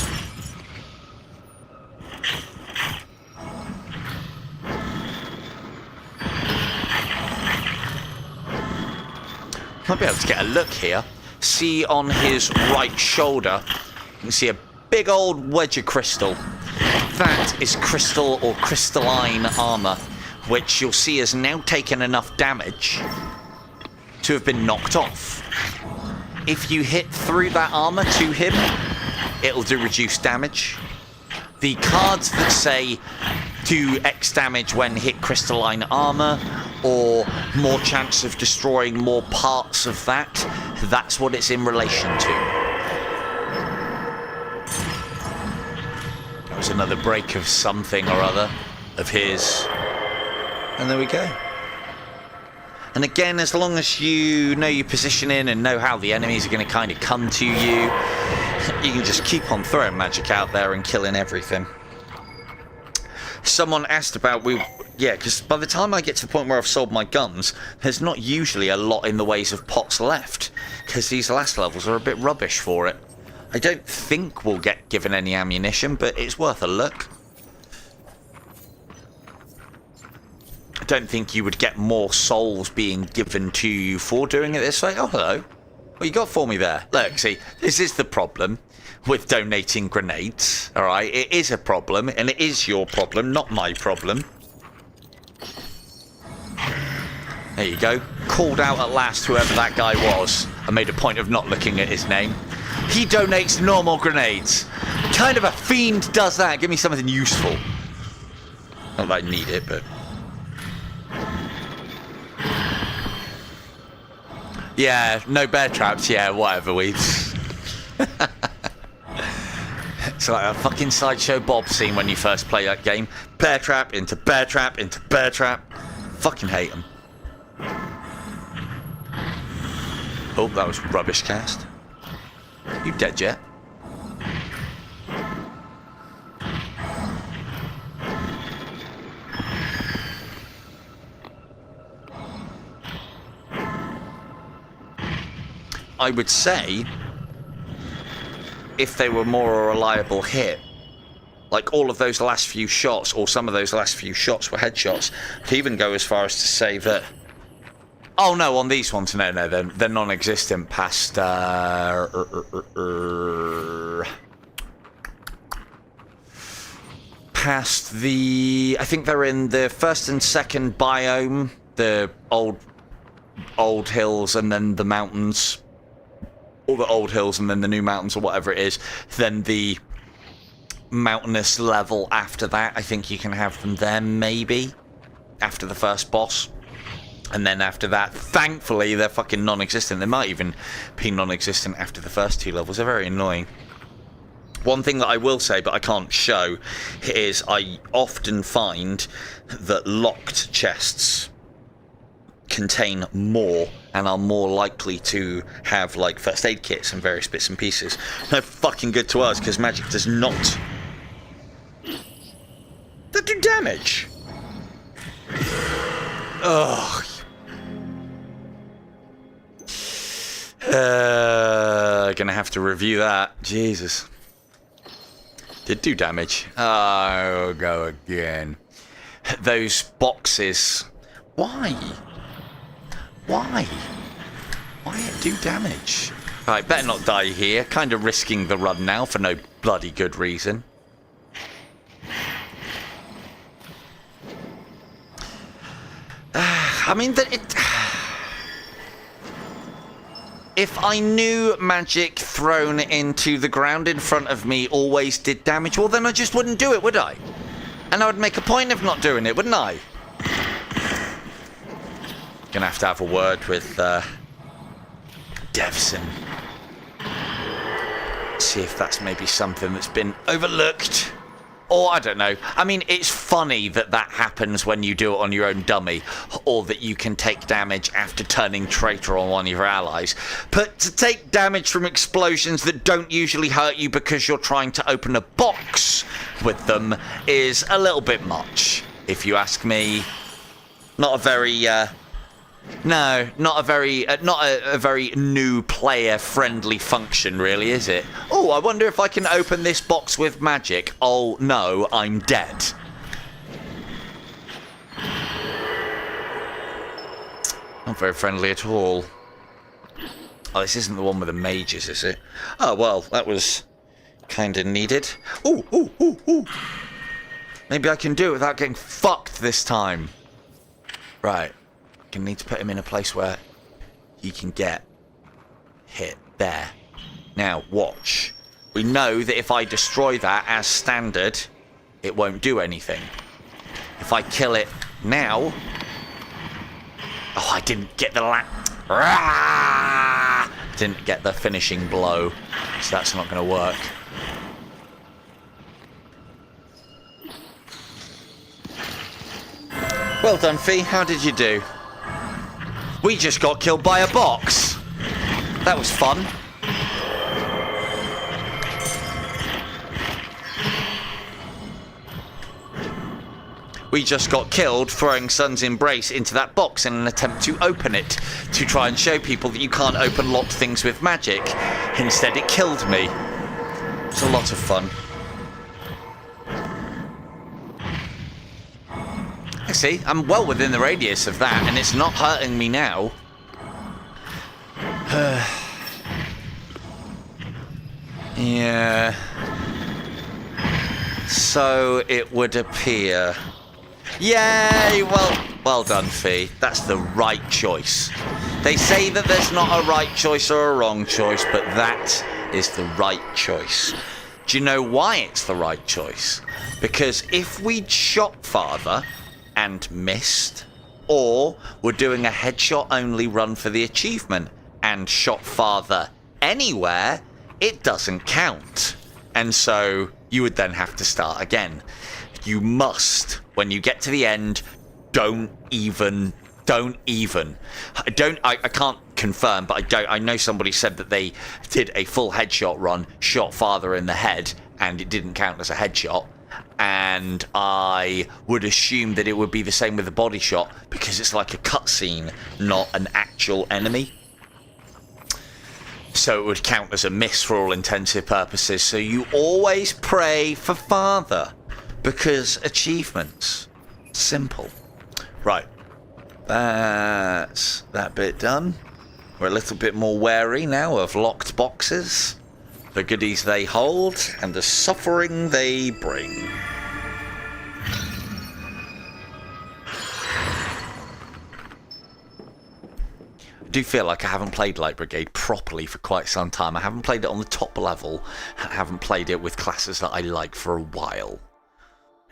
Might be able to get a look here. See on his right shoulder, you can see a big old wedge of crystal. That is crystal or crystalline armor, which you'll see has now taken enough damage to have been knocked off. If you hit through that armor to him, it'll do reduced damage. The cards that say do X damage when hit crystalline armor, or more chance of destroying more parts of that, that's what it's in relation to. That was another break of something or other of his. And there we go. And again, as long as you know your positioning and know how the enemies are going to kind of come to you, you can just keep on throwing magic out there and killing everything. Someone asked about, yeah, because by the time I get to the point where I've sold my guns, there's not usually a lot in the ways of pots left, because these last levels are a bit rubbish for it. I don't think we'll get given any ammunition, but it's worth a look. I don't think you would get more souls being given to you for doing it this way. Oh, hello. What you got for me there? Look, see, this is the problem with donating grenades, alright? It is a problem, and it is your problem, not my problem. There you go. Called out at last whoever that guy was. I made a point of not looking at his name. He donates normal grenades. Kind of a fiend does that. Give me something useful. Not that I need it, but... yeah, no bear traps. Yeah, whatever, weeds. It's like a fucking Sideshow Bob scene when you first play that game. Bear trap into bear trap into bear trap. Fucking hate them. Oh, that was rubbish cast. You dead yet? I would say if they were more a reliable hit, like all of those last few shots, or some of those last few shots were headshots, I'd even go as far as to say that... oh no, on these ones, no, they're non-existent past... past the... I think they're in the first and second biome, the old hills and then the mountains. Or the old hills and then the new mountains or whatever it is. Then the mountainous level after that. I think you can have them there, maybe. After the first boss. And then after that, thankfully, they're fucking non-existent. They might even be non-existent after the first 2 levels. They're very annoying. One thing that I will say, but I can't show, is I often find that locked chests contain more and are more likely to have, like, first aid kits and various bits and pieces. No fucking good to us, because magic does not... They do damage! Ugh. Gonna have to review that. Jesus. Did do damage. Oh, go again. Those boxes. Why? Why? Why it do damage? Right, better not die here. Kind of risking the run now for no bloody good reason. I mean, if I knew magic thrown into the ground in front of me always did damage, well, then I just wouldn't do it, would I? And I would make a point of not doing it, wouldn't I? Gonna have a word with Devson. See if that's maybe something that's been overlooked. Or, I don't know. I mean, it's funny that that happens when you do it on your own dummy, or that you can take damage after turning traitor on one of your allies. But to take damage from explosions that don't usually hurt you because you're trying to open a box with them is a little bit much, if you ask me. Not a very, no, not a very new player-friendly function, really, is it? Oh, I wonder if I can open this box with magic. Oh, no, I'm dead. Not very friendly at all. Oh, this isn't the one with the mages, is it? Oh, well, that was kind of needed. Ooh, ooh, ooh, ooh. Maybe I can do it without getting fucked this time. Right. Need to put him in a place where he can get hit. There. Now, watch. We know that if I destroy that as standard, it won't do anything. If I kill it now... Oh, I didn't get the didn't get the finishing blow, so that's not going to work. Well done, Fee. How did you do? We just got killed by a box. That was fun. We just got killed throwing Sun's Embrace into that box in an attempt to open it, to try and show people that you can't open locked things with magic. Instead, it killed me. It's a lot of fun. See, I'm well within the radius of that, and it's not hurting me now. Yeah. So it would appear. Yay! Well done, Fee. That's the right choice. They say that there's not a right choice or a wrong choice, but that is the right choice. Do you know why it's the right choice? Because if we'd shot farther and missed, or we're doing a headshot only run for the achievement and shot farther anywhere, it doesn't count. And so you would then have to start again. You must, when you get to the end, don't even. I can't confirm, but I know somebody said that they did a full headshot run, shot farther in the head, and it didn't count as a headshot. And I would assume that it would be the same with the body shot, because it's like a cutscene, not an actual enemy. So it would count as a miss for all intensive purposes. So you always pray for farther, because achievements. Simple. Right. That's that bit done. We're a little bit more wary now of locked boxes, the goodies they hold, and the suffering they bring. I do feel like I haven't played Light Brigade properly for quite some time. I haven't played it on the top level. I haven't played it with classes that I like for a while.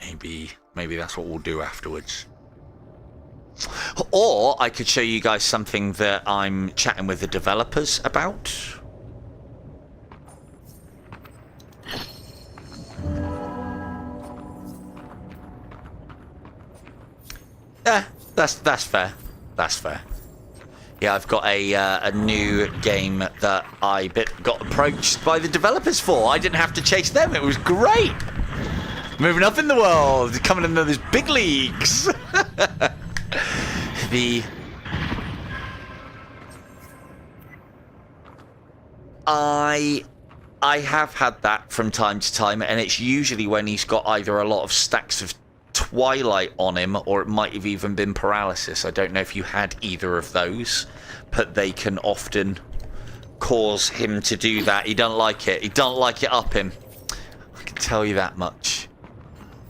Maybe that's what we'll do afterwards. Or I could show you guys something that I'm chatting with the developers about. Yeah, that's fair. That's fair. Yeah, I've got a new game that I got approached by the developers for. I didn't have to chase them. It was great. Moving up in the world, coming into those big leagues. I have had that from time to time, and it's usually when he's got either a lot of stacks of Twilight on him, or it might have even been paralysis. I don't know if you had either of those, but they can often cause him to do that. He don't like it. He don't like it up him. I can tell you that much.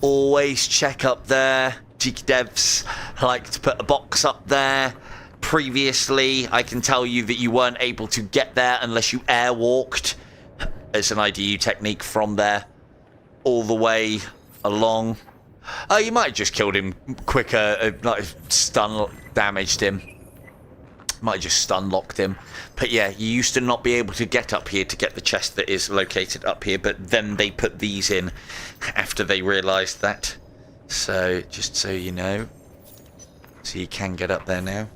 Always check up there. Cheeky devs like to put a box up there. Previously, I can tell you that you weren't able to get there unless you airwalked. It's an IDU technique from there all the way along. You might have just killed him quicker, like stun damaged him. Might have just stun locked him. But yeah, you used to not be able to get up here to get the chest that is located up here, but then they put these in after they realised that. So, just so you know. So you can get up there now.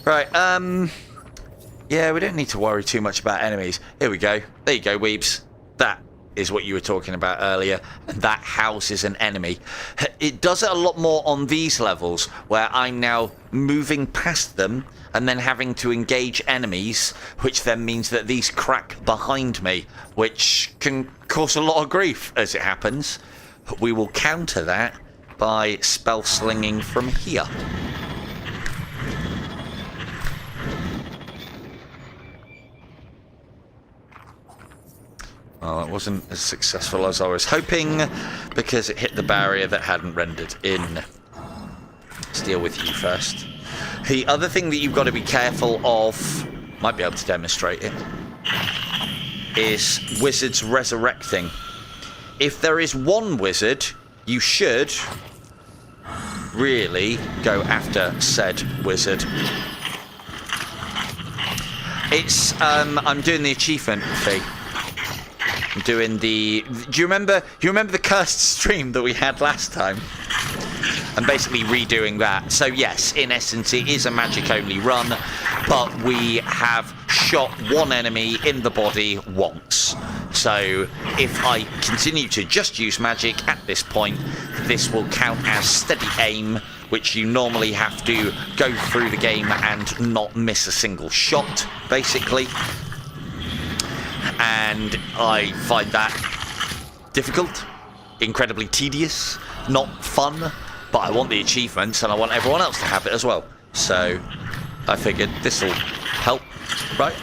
Right, yeah, we don't need to worry too much about enemies. Here we go. There you go, Weebs. That is what you were talking about earlier, and that houses an enemy. It does it a lot more on these levels, where I'm now moving past them and then having to engage enemies, which then means that these crack behind me, which can cause a lot of grief as it happens. We will counter that by spell slinging from here. Well, it wasn't as successful as I was hoping, because it hit the barrier that hadn't rendered in. Let's deal with you first. The other thing that you've got to be careful of, might be able to demonstrate it, is wizards resurrecting. If there is one wizard, you should really go after said wizard. It's, I'm doing the achievement thing. Doing the... Do you remember the cursed stream that we had last time? I'm basically redoing that. So yes, in essence, it is a magic only run, but we have shot one enemy in the body once. So if I continue to just use magic at this point, this will count as steady aim, which you normally have to go through the game and not miss a single shot, basically. And I find that difficult, incredibly tedious, not fun, but I want the achievements and I want everyone else to have it as well. So I figured this will help, right?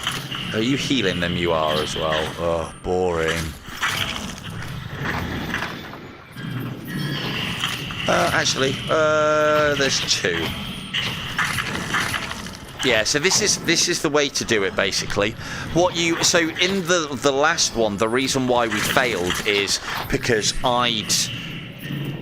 Are you healing them? You are as well. Oh, boring. Actually, there's two. Yeah, so this is the way to do it, basically. So in the last one, the reason why we failed is because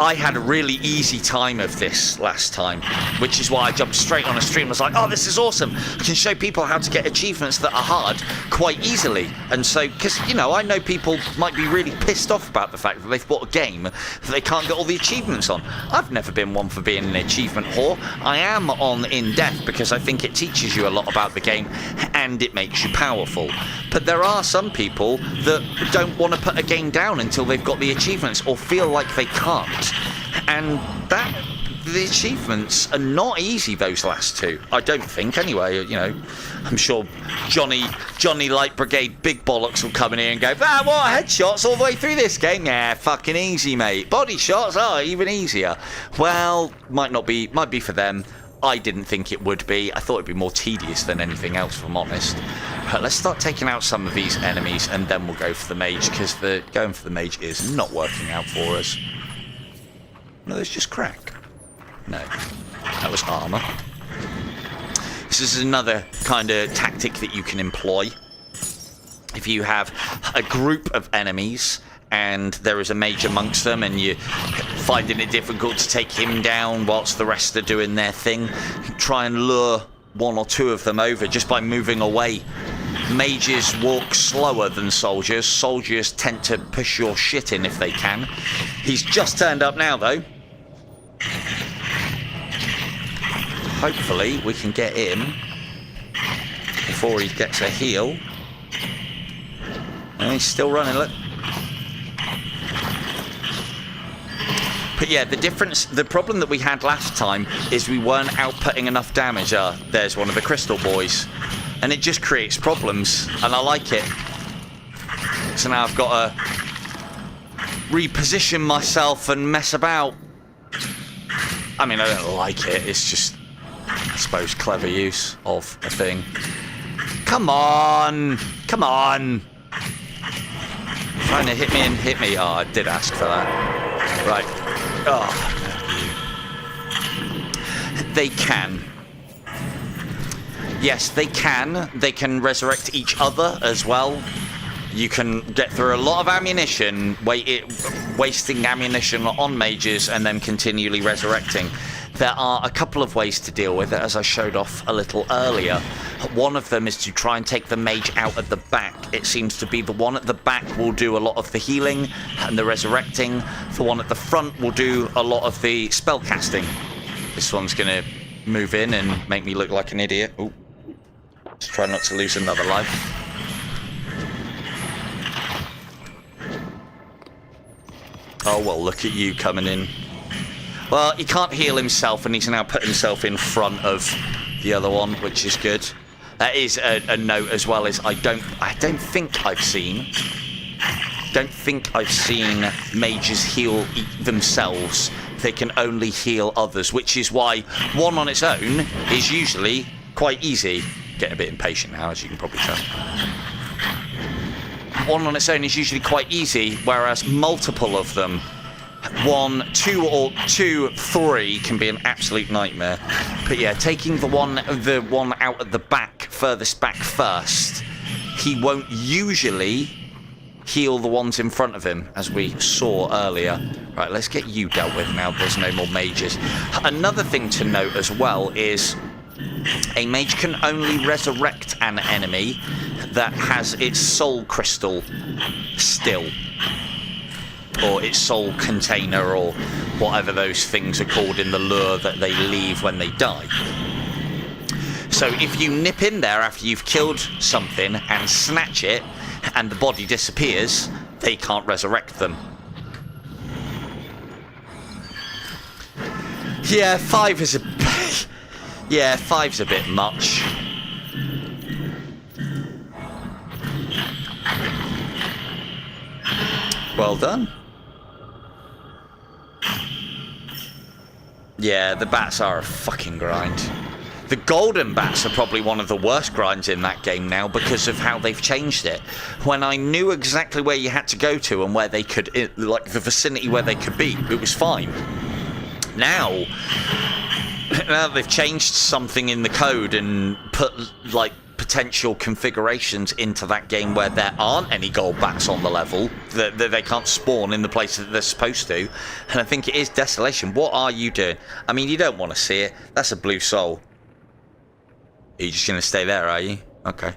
I had a really easy time of this last time, which is why I jumped straight on a stream. I was like, oh, this is awesome. I can show people how to get achievements that are hard quite easily. And so, because, you know, I know people might be really pissed off about the fact that they've bought a game that they can't get all the achievements on. I've never been one for being an achievement whore. I am on In Depth because I think it teaches you a lot about the game and it makes you powerful. But there are some people that don't want to put a game down until they've got the achievements or feel like they can't. And the achievements are not easy, those last two. I don't think, anyway. You know, I'm sure Johnny Light Brigade Big Bollocks will come in here and go, ah, what, headshots all the way through this game? Yeah, fucking easy, mate. Body shots are even easier. Well, might be for them. I didn't think it would be. I thought it'd be more tedious than anything else, if I'm honest. But let's start taking out some of these enemies, and then we'll go for the mage, because going for the mage is not working out for us. No, there's just crack. No, that was armor. This is another kind of tactic that you can employ. If you have a group of enemies and there is a mage amongst them and you finding it difficult to take him down whilst the rest are doing their thing. Try and lure one or two of them over just by moving away. Mages walk slower than soldiers. Soldiers tend to push your shit in if they can. He's just turned up now, though. Hopefully, we can get him before he gets a heal. And he's still running, look. But yeah, the problem that we had last time is we weren't outputting enough damage. There's one of the crystal boys. And it just creates problems, and I like it. So now I've got to reposition myself and mess about. I mean, I don't like it. It's just, I suppose, clever use of a thing. Come on! Come on! Trying to hit me and hit me. Oh, I did ask for that. Right. Oh. They can. Yes, they can. They can resurrect each other as well. You can get through a lot of ammunition, wasting ammunition on mages and then continually resurrecting. There are a couple of ways to deal with it, as I showed off a little earlier. One of them is to try and take the mage out at the back. It seems to be the one at the back will do a lot of the healing and the resurrecting. The one at the front will do a lot of the spell casting. This one's going to move in and make me look like an idiot. Ooh. Just try not to lose another life. Oh, well, look at you coming in. Well, he can't heal himself, and he's now put himself in front of the other one, which is good. That is a note as well, as I don't think I've seen mages heal themselves. They can only heal others, which is why one on its own is usually quite easy. Getting a bit impatient now, as you can probably tell. One on its own is usually quite easy, whereas multiple of them, 1, 2, or 2, 3 can be an absolute nightmare. But yeah, taking the one out at the back, furthest back first, he won't usually heal the ones in front of him, as we saw earlier. Right, let's get you dealt with now. There's no more mages. Another thing to note as well is a mage can only resurrect an enemy that has its soul crystal still, or its soul container, or whatever those things are called in the lure that they leave when they die. So if you nip in there after you've killed something and snatch it and the body disappears, they can't resurrect them. Yeah, 5 is a yeah, 5's a bit much. Well done. Yeah, the bats are a fucking grind. The golden bats are probably one of the worst grinds in that game now because of how they've changed it. When I knew exactly where you had to go to and where they could, like the vicinity where they could be, it was fine. Now they've changed something in the code and put like potential configurations into that game where there aren't any gold bats on the level, that they can't spawn in the place that they're supposed to, and I think it is desolation. What are you doing? I mean, you don't want to see it. That's a blue soul. Are you just going to stay there, are you? Okay.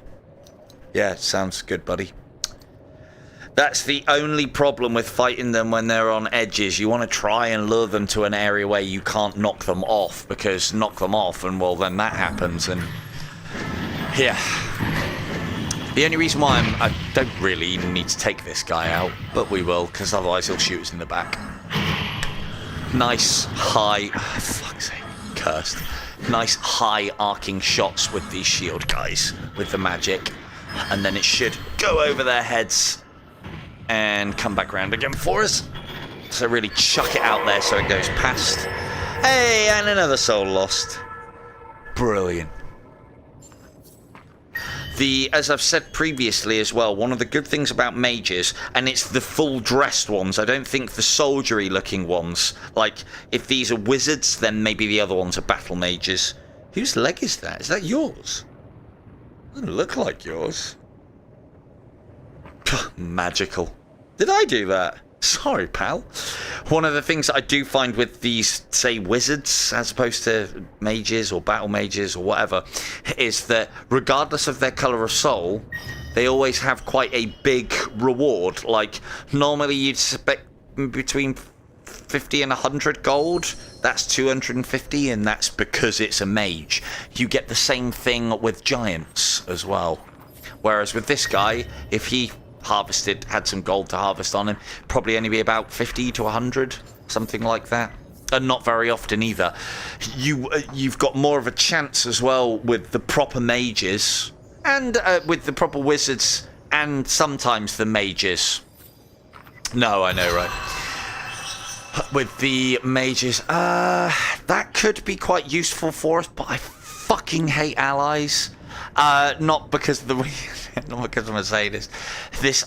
Yeah, sounds good, buddy. That's the only problem with fighting them when they're on edges. You want to try and lure them to an area where you can't knock them off, because knock them off and, well, then that happens, and yeah. The only reason why I don't really even need to take this guy out, but we will, because otherwise he'll shoot us in the back. Nice high, fuck's sake, cursed. Nice high arcing shots with these shield guys, with the magic, and then it should go over their heads and come back around again for us. So really chuck it out there so it goes past. Hey, and another soul lost. Brilliant. As I've said previously as well, one of the good things about mages, and it's the full dressed ones, I don't think the soldiery looking ones, like if these are wizards, then maybe the other ones are battle mages. Whose leg is that? Is that yours? Doesn't look like yours. Magical. Did I do that? Sorry, pal. One of the things that I do find with these, say, wizards, as opposed to mages or battle mages or whatever, is that regardless of their colour of soul, they always have quite a big reward. Like, normally you'd expect between 50 and 100 gold. That's 250, and that's because it's a mage. You get the same thing with giants as well. Whereas with this guy, if he had some gold to harvest on him, probably only be about 50 to 100, something like that. And not very often either. You've got more of a chance as well with the proper mages, and with the proper wizards, and sometimes the mages. No, I know, right? With the mages, that could be quite useful for us, but I fucking hate allies. Not because of the not because I'm a sadist.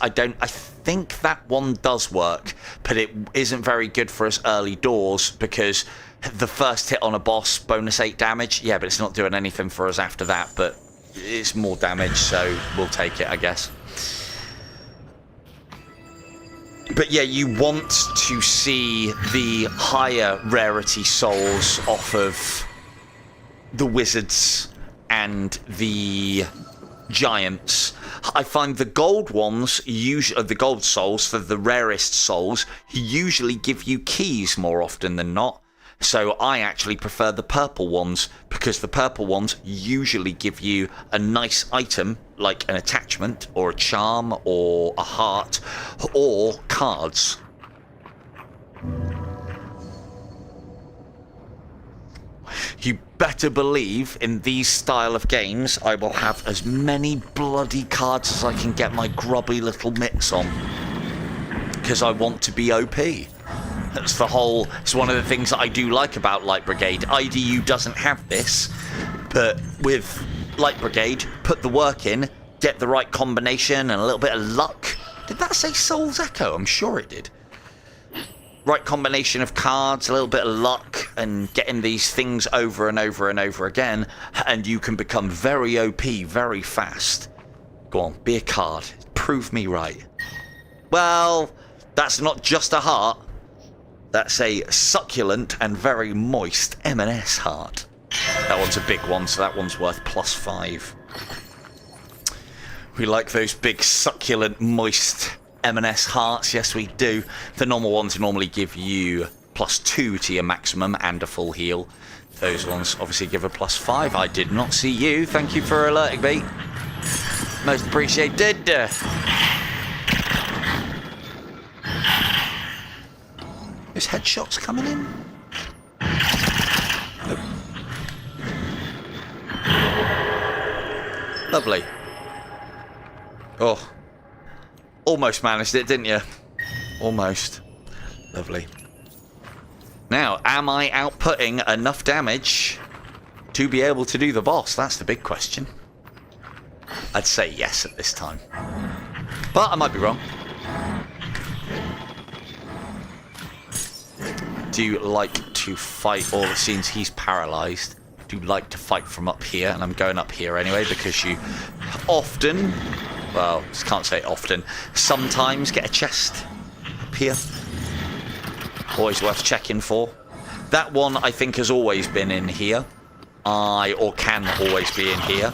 I think that one does work, but it isn't very good for us early doors because the first hit on a boss, bonus 8 damage. Yeah, but it's not doing anything for us after that, but it's more damage, so we'll take it, I guess. But yeah, you want to see the higher rarity souls off of the wizards and the giants. I find the gold ones, the gold souls, for the rarest souls, usually give you keys more often than not. So I actually prefer the purple ones, because the purple ones usually give you a nice item, like an attachment, or a charm, or a heart, or cards. You better believe in these style of games I will have as many bloody cards as I can get my grubby little mitts on, because I want to be OP. It's one of the things that I do like about Light Brigade. IDU doesn't have this, but with Light Brigade, put the work in, get the right combination and a little bit of luck. Did that say Soul's Echo? I'm sure it did. Right combination of cards, a little bit of luck, and getting these things over and over and over again, and you can become very OP very fast. Go on, be a card. Prove me right. Well, that's not just a heart. That's a succulent and very moist M&S heart. That one's a big one, so that one's worth +5. We like those big succulent, moist M&S hearts, yes we do. The normal ones normally give you +2 to your maximum and a full heal. Those ones obviously give a +5. I did not see you. Thank you for alerting me. Most appreciated. There's headshots coming in. Nope. Lovely. Oh. Almost managed it, didn't you? Almost. Lovely. Now, am I outputting enough damage to be able to do the boss? That's the big question. I'd say yes at this time. But I might be wrong. Do like to fight all the scenes. He's paralyzed. Do like to fight from up here, and I'm going up here anyway because you often, well, can't say often, sometimes get a chest up here. Always worth checking for. That one I think has always been in here, or can always be in here.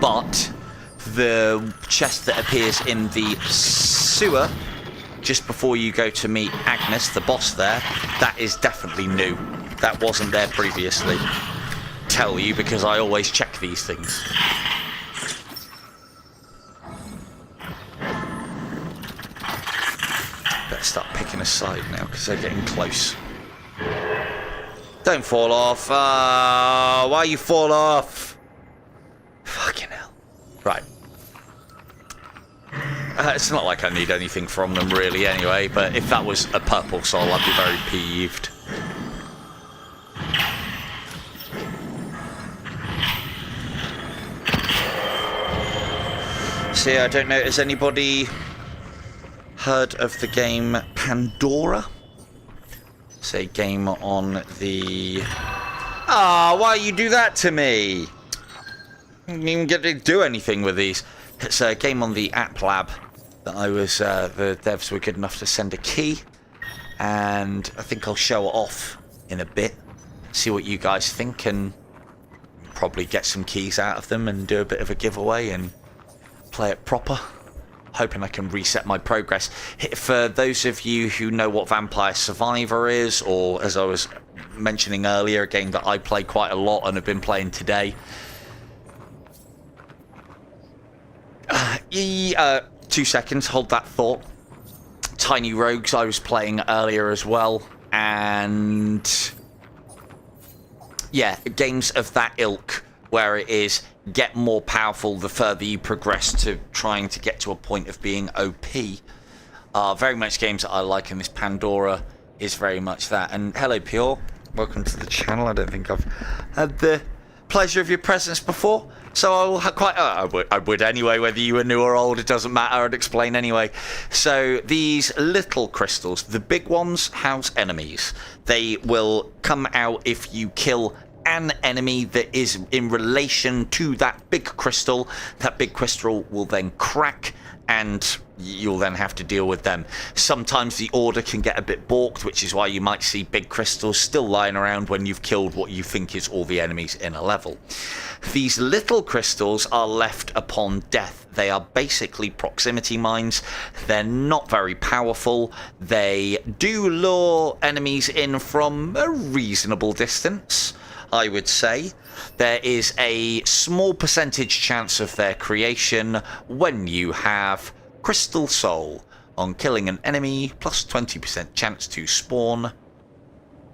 But the chest that appears in the sewer just before you go to meet Agnes, the boss there, that is definitely new. That wasn't there previously. Tell you because I always check these things. Better start picking a side now because they're getting close. Don't fall off. Why you fall off? Fucking hell. Right. It's not like I need anything from them really anyway, but if that was a purple soul, I'd be very peeved. See, I don't know, has anybody heard of the game Pandora? It's a game on the... Ah, why you do that to me? I didn't even get to do anything with these. It's a game on the App Lab that the devs were good enough to send a key, and I think I'll show it off in a bit, see what you guys think, and probably get some keys out of them and do a bit of a giveaway and play it proper. Hoping I can reset my progress. For those of you who know what Vampire Survivor is, or as I was mentioning earlier, a game that I play quite a lot and have been playing today. 2 seconds, hold that thought. Tiny Rogues I was playing earlier as well, and yeah, games of that ilk where it is get more powerful the further you progress to trying to get to a point of being OP are very much games that I like, and this Pandora is very much that. And hello Pure, welcome to the channel. I don't think I've had the pleasure of your presence before, so I'll quite I would anyway, whether you were new or old, it doesn't matter, I'd explain anyway. So these little crystals, the big ones, house enemies. They will come out if you kill an enemy that is in relation to that big crystal. That big crystal will then crack, and you'll then have to deal with them. Sometimes the order can get a bit balked, which is why you might see big crystals still lying around when you've killed what you think is all the enemies in a level. These little crystals are left upon death. They are basically proximity mines. They're not very powerful. They do lure enemies in from a reasonable distance, I would say. There is a small percentage chance of their creation when you have Crystal Soul. On killing an enemy, plus 20% chance to spawn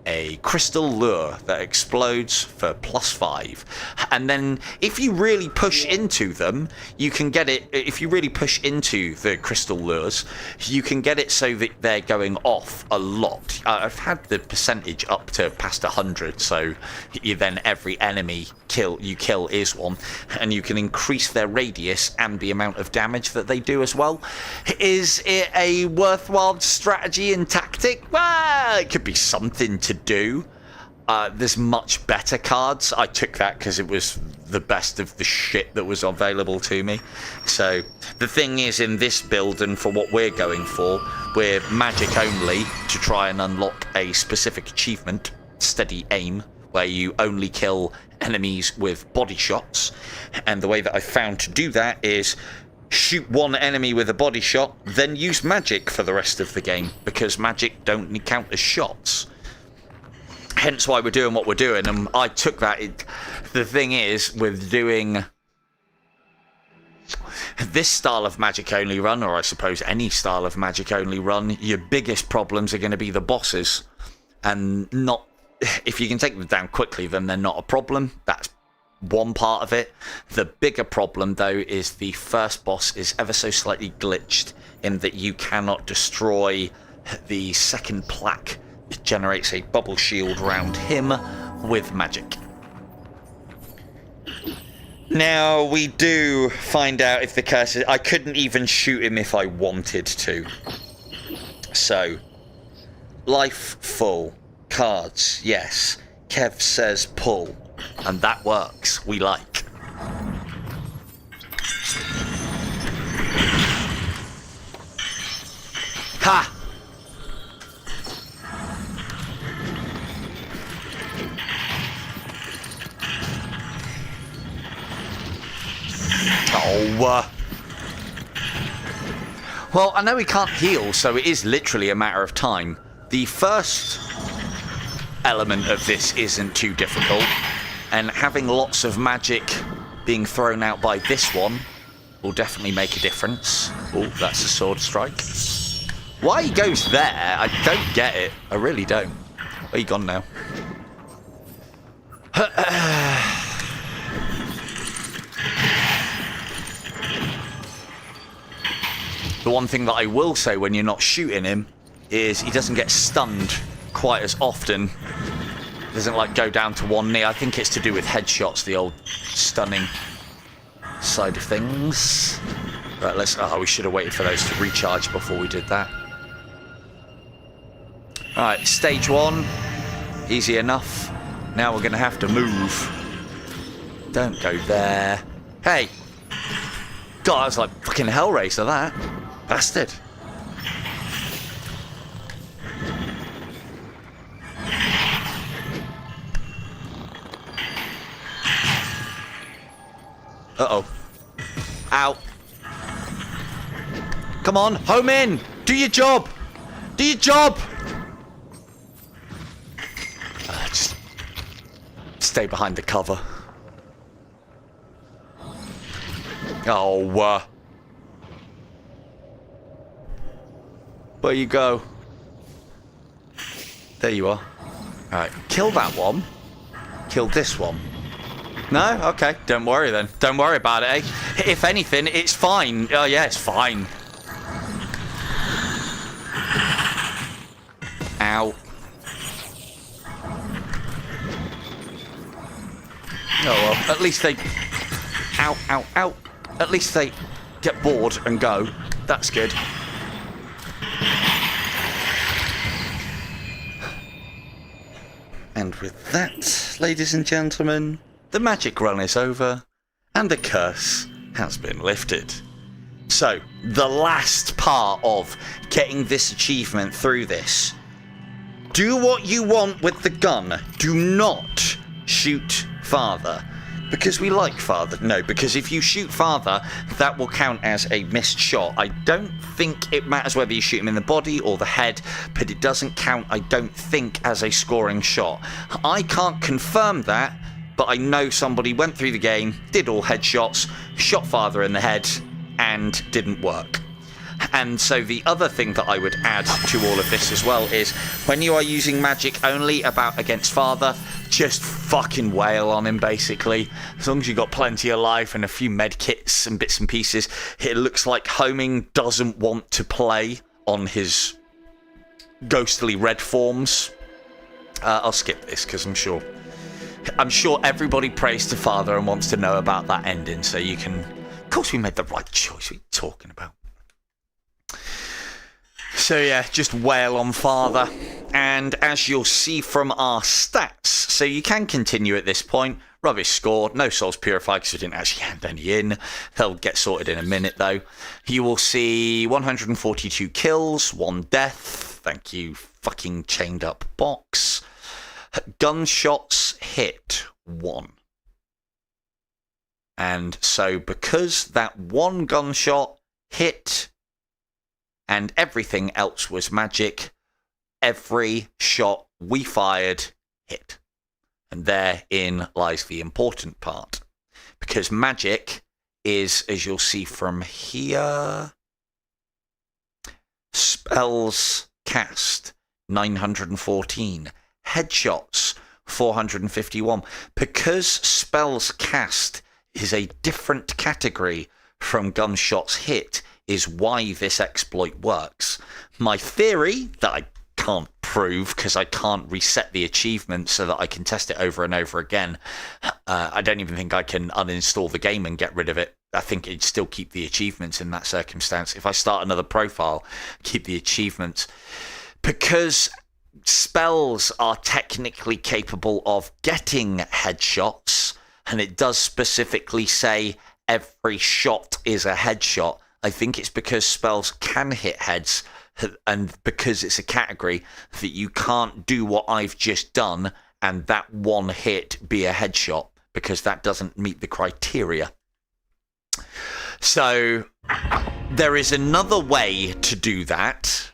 a crystal lure that explodes for plus 5. And then if you really push into them, you can get it. If you really push into the crystal lures, you can get it so that they're going off a lot. I've had the percentage up to past 100, so then every enemy you kill is one, and you can increase their radius and the amount of damage that they do as well. Is it a worthwhile strategy and tactic? Well, it could be something to do. There's much better cards. I took that because it was the best of the shit that was available to me. So the thing is, in this build and for what we're going for, we're magic only to try and unlock a specific achievement, steady aim, where you only kill enemies with body shots. And the way that I found to do that is shoot one enemy with a body shot, then use magic for the rest of the game, because magic don't count as shots. Hence why we're doing what we're doing, and I took that. The thing is, with doing this style of magic only run, or I suppose any style of magic only run, your biggest problems are going to be the bosses, and not. If you can take them down quickly, then they're not a problem. That's one part of it. The bigger problem, though, is the first boss is ever so slightly glitched in that you cannot destroy the second plaque. It generates a bubble shield around him with magic. Now, we do find out if the curse is... I couldn't even shoot him if I wanted to. So, life full. Cards, yes. Kev says pull. And that works. We like. Ha! Oh, well, I know we can't heal, so it is literally a matter of time. The first element of this isn't too difficult, and having lots of magic being thrown out by this one will definitely make a difference. Oh, that's a sword strike. Why he goes there, I don't get it. I really don't. Where are you gone now? The one thing that I will say when you're not shooting him is he doesn't get stunned quite as often. Doesn't like go down to one knee. I think it's to do with headshots, the old stunning side of things. Right, let's... Oh, we should have waited for those to recharge before we did that. Alright, stage 1. Easy enough. Now we're going to have to move. Don't go there. Hey! God, that was like fucking Hellraiser, that. Bastard. Uh-oh. Ow. Come on, home in. Do your job. Do your job. Just stay behind the cover. Oh, where you go? There you are. Alright, kill that one. Kill this one. No? Okay, don't worry then. Don't worry about it, eh? If anything, it's fine. Oh yeah, it's fine. Ow. Oh well, at least they... Ow, ow, ow. At least they get bored and go. That's good. And with that, ladies and gentlemen, the magic run is over, and the curse has been lifted. So, the last part of getting this achievement through this. Do what you want with the gun. Do not shoot father. Because we like father. No, because if you shoot father, that will count as a missed shot. I don't think it matters whether you shoot him in the body or the head, but it doesn't count, I don't think, as a scoring shot. I can't confirm that, but I know somebody went through the game, did all headshots, shot father in the head, and didn't work. And so the other thing that I would add to all of this as well is when you are using magic only against father, just fucking wail on him basically. As long as you've got plenty of life and a few med kits and bits and pieces, it looks like Homing doesn't want to play on his ghostly red forms. I'll skip this because I'm sure everybody prays to father and wants to know about that ending, so you can... Of course we made the right choice. What are you talking about? So yeah, just wail on father. And as you'll see from our stats, so you can continue at this point. Rubbish scored, no souls purified because we didn't actually hand any in. They'll get sorted in a minute though. You will see 142 kills, 1 death. Thank you, fucking chained up box. Gunshots hit, 1. And so because that one gunshot hit and everything else was magic, every shot we fired hit. And therein lies the important part. Because magic is, as you'll see from here, spells cast 914, headshots 451. Because spells cast is a different category from gunshots hit is why this exploit works. My theory, that I can't prove because I can't reset the achievement so that I can test it over and over again. I don't even think I can uninstall the game and get rid of it. I think it'd still keep the achievements in that circumstance. If I start another profile, keep the achievements. Because spells are technically capable of getting headshots, and it does specifically say every shot is a headshot. I think it's because spells can hit heads, and because it's a category that you can't do what I've just done and that one hit be a headshot, because that doesn't meet the criteria. So there is another way to do that.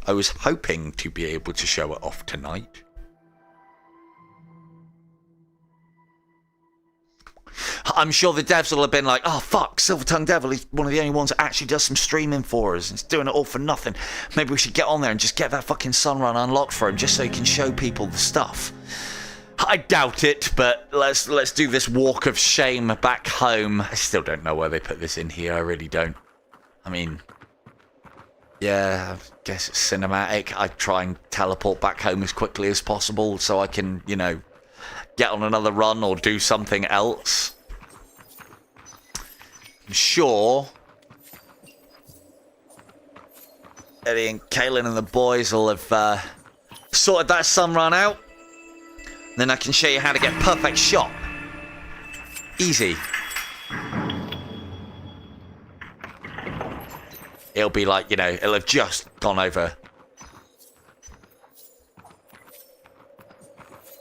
I was hoping to be able to show it off tonight. I'm sure the devs will have been like, oh fuck, Silver Tongue Devil, he's one of the only ones that actually does some streaming for us. He's doing it all for nothing. Maybe we should get on there and just get that fucking sun run unlocked for him, just so he can show people the stuff. I doubt it, but let's do this walk of shame back home. I still don't know why they put this in here, I really don't. I mean, yeah, I guess it's cinematic. I try and teleport back home as quickly as possible so I can, you know, get on another run or do something else. I'm sure Eddie and Kaylin and the boys will have sorted that sun run out. Then I can show you how to get perfect shot. Easy. it'll be like, you know, it'll have just gone over.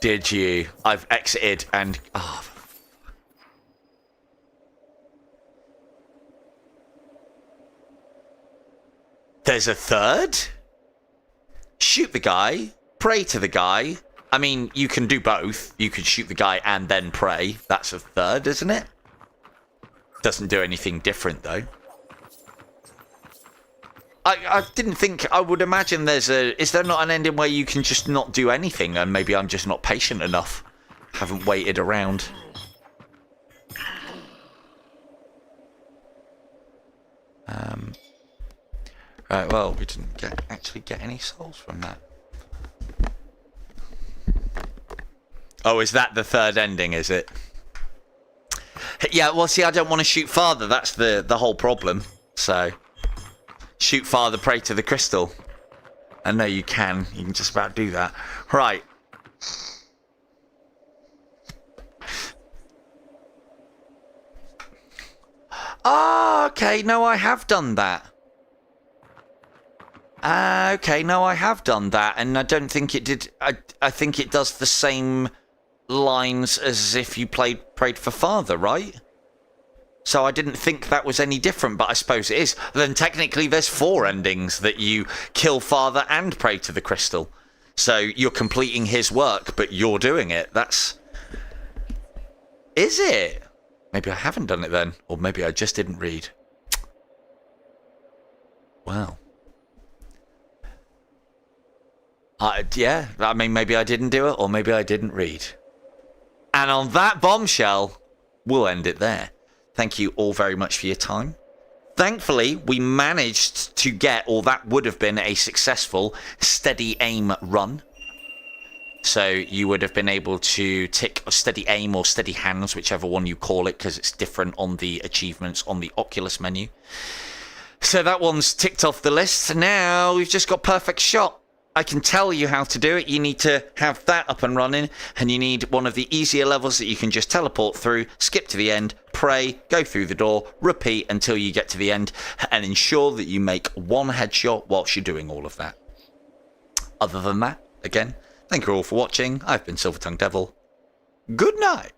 Did you? I've exited and... Oh. There's a third? Shoot the guy, pray to the guy. I mean, you can do both. You can shoot the guy and then pray. That's a third, isn't it? Doesn't do anything different, though. I didn't think... I would imagine there's a... Is there not an ending where you can just not do anything? And maybe I'm just not patient enough. Haven't waited around. Right, well, we didn't actually get any souls from that. Oh, is that the third ending, is it? Yeah, well, see, I don't want to shoot father. That's the whole problem. So... Shoot father, pray to the crystal. I know you can. You can just about do that. Right. Ah, okay. No, I have done that. Okay, no, I have done that. And I don't think it did... I think it does the same lines as if you prayed for father, right? So I didn't think that was any different, but I suppose it is. Then technically there's 4 endings that you kill father and pray to the crystal. So you're completing his work, but you're doing it. That's... Is it? Maybe I haven't done it then. Or maybe I just didn't read. Wow. Yeah, I mean, maybe I didn't do it, or maybe I didn't read. And on that bombshell, we'll end it there. Thank you all very much for your time. Thankfully, we managed to get, or that would have been a successful steady aim run. So you would have been able to tick steady aim or steady hands, whichever one you call it, because it's different on the achievements on the Oculus menu. So that one's ticked off the list. Now we've just got perfect shot. I can tell you how to do it. You need to have that up and running, and you need one of the easier levels that you can just teleport through, skip to the end, pray, go through the door, repeat until you get to the end, and ensure that you make one headshot whilst you're doing all of that. Other than that, again, thank you all for watching. I've been Silver Tongue Devil. Good night.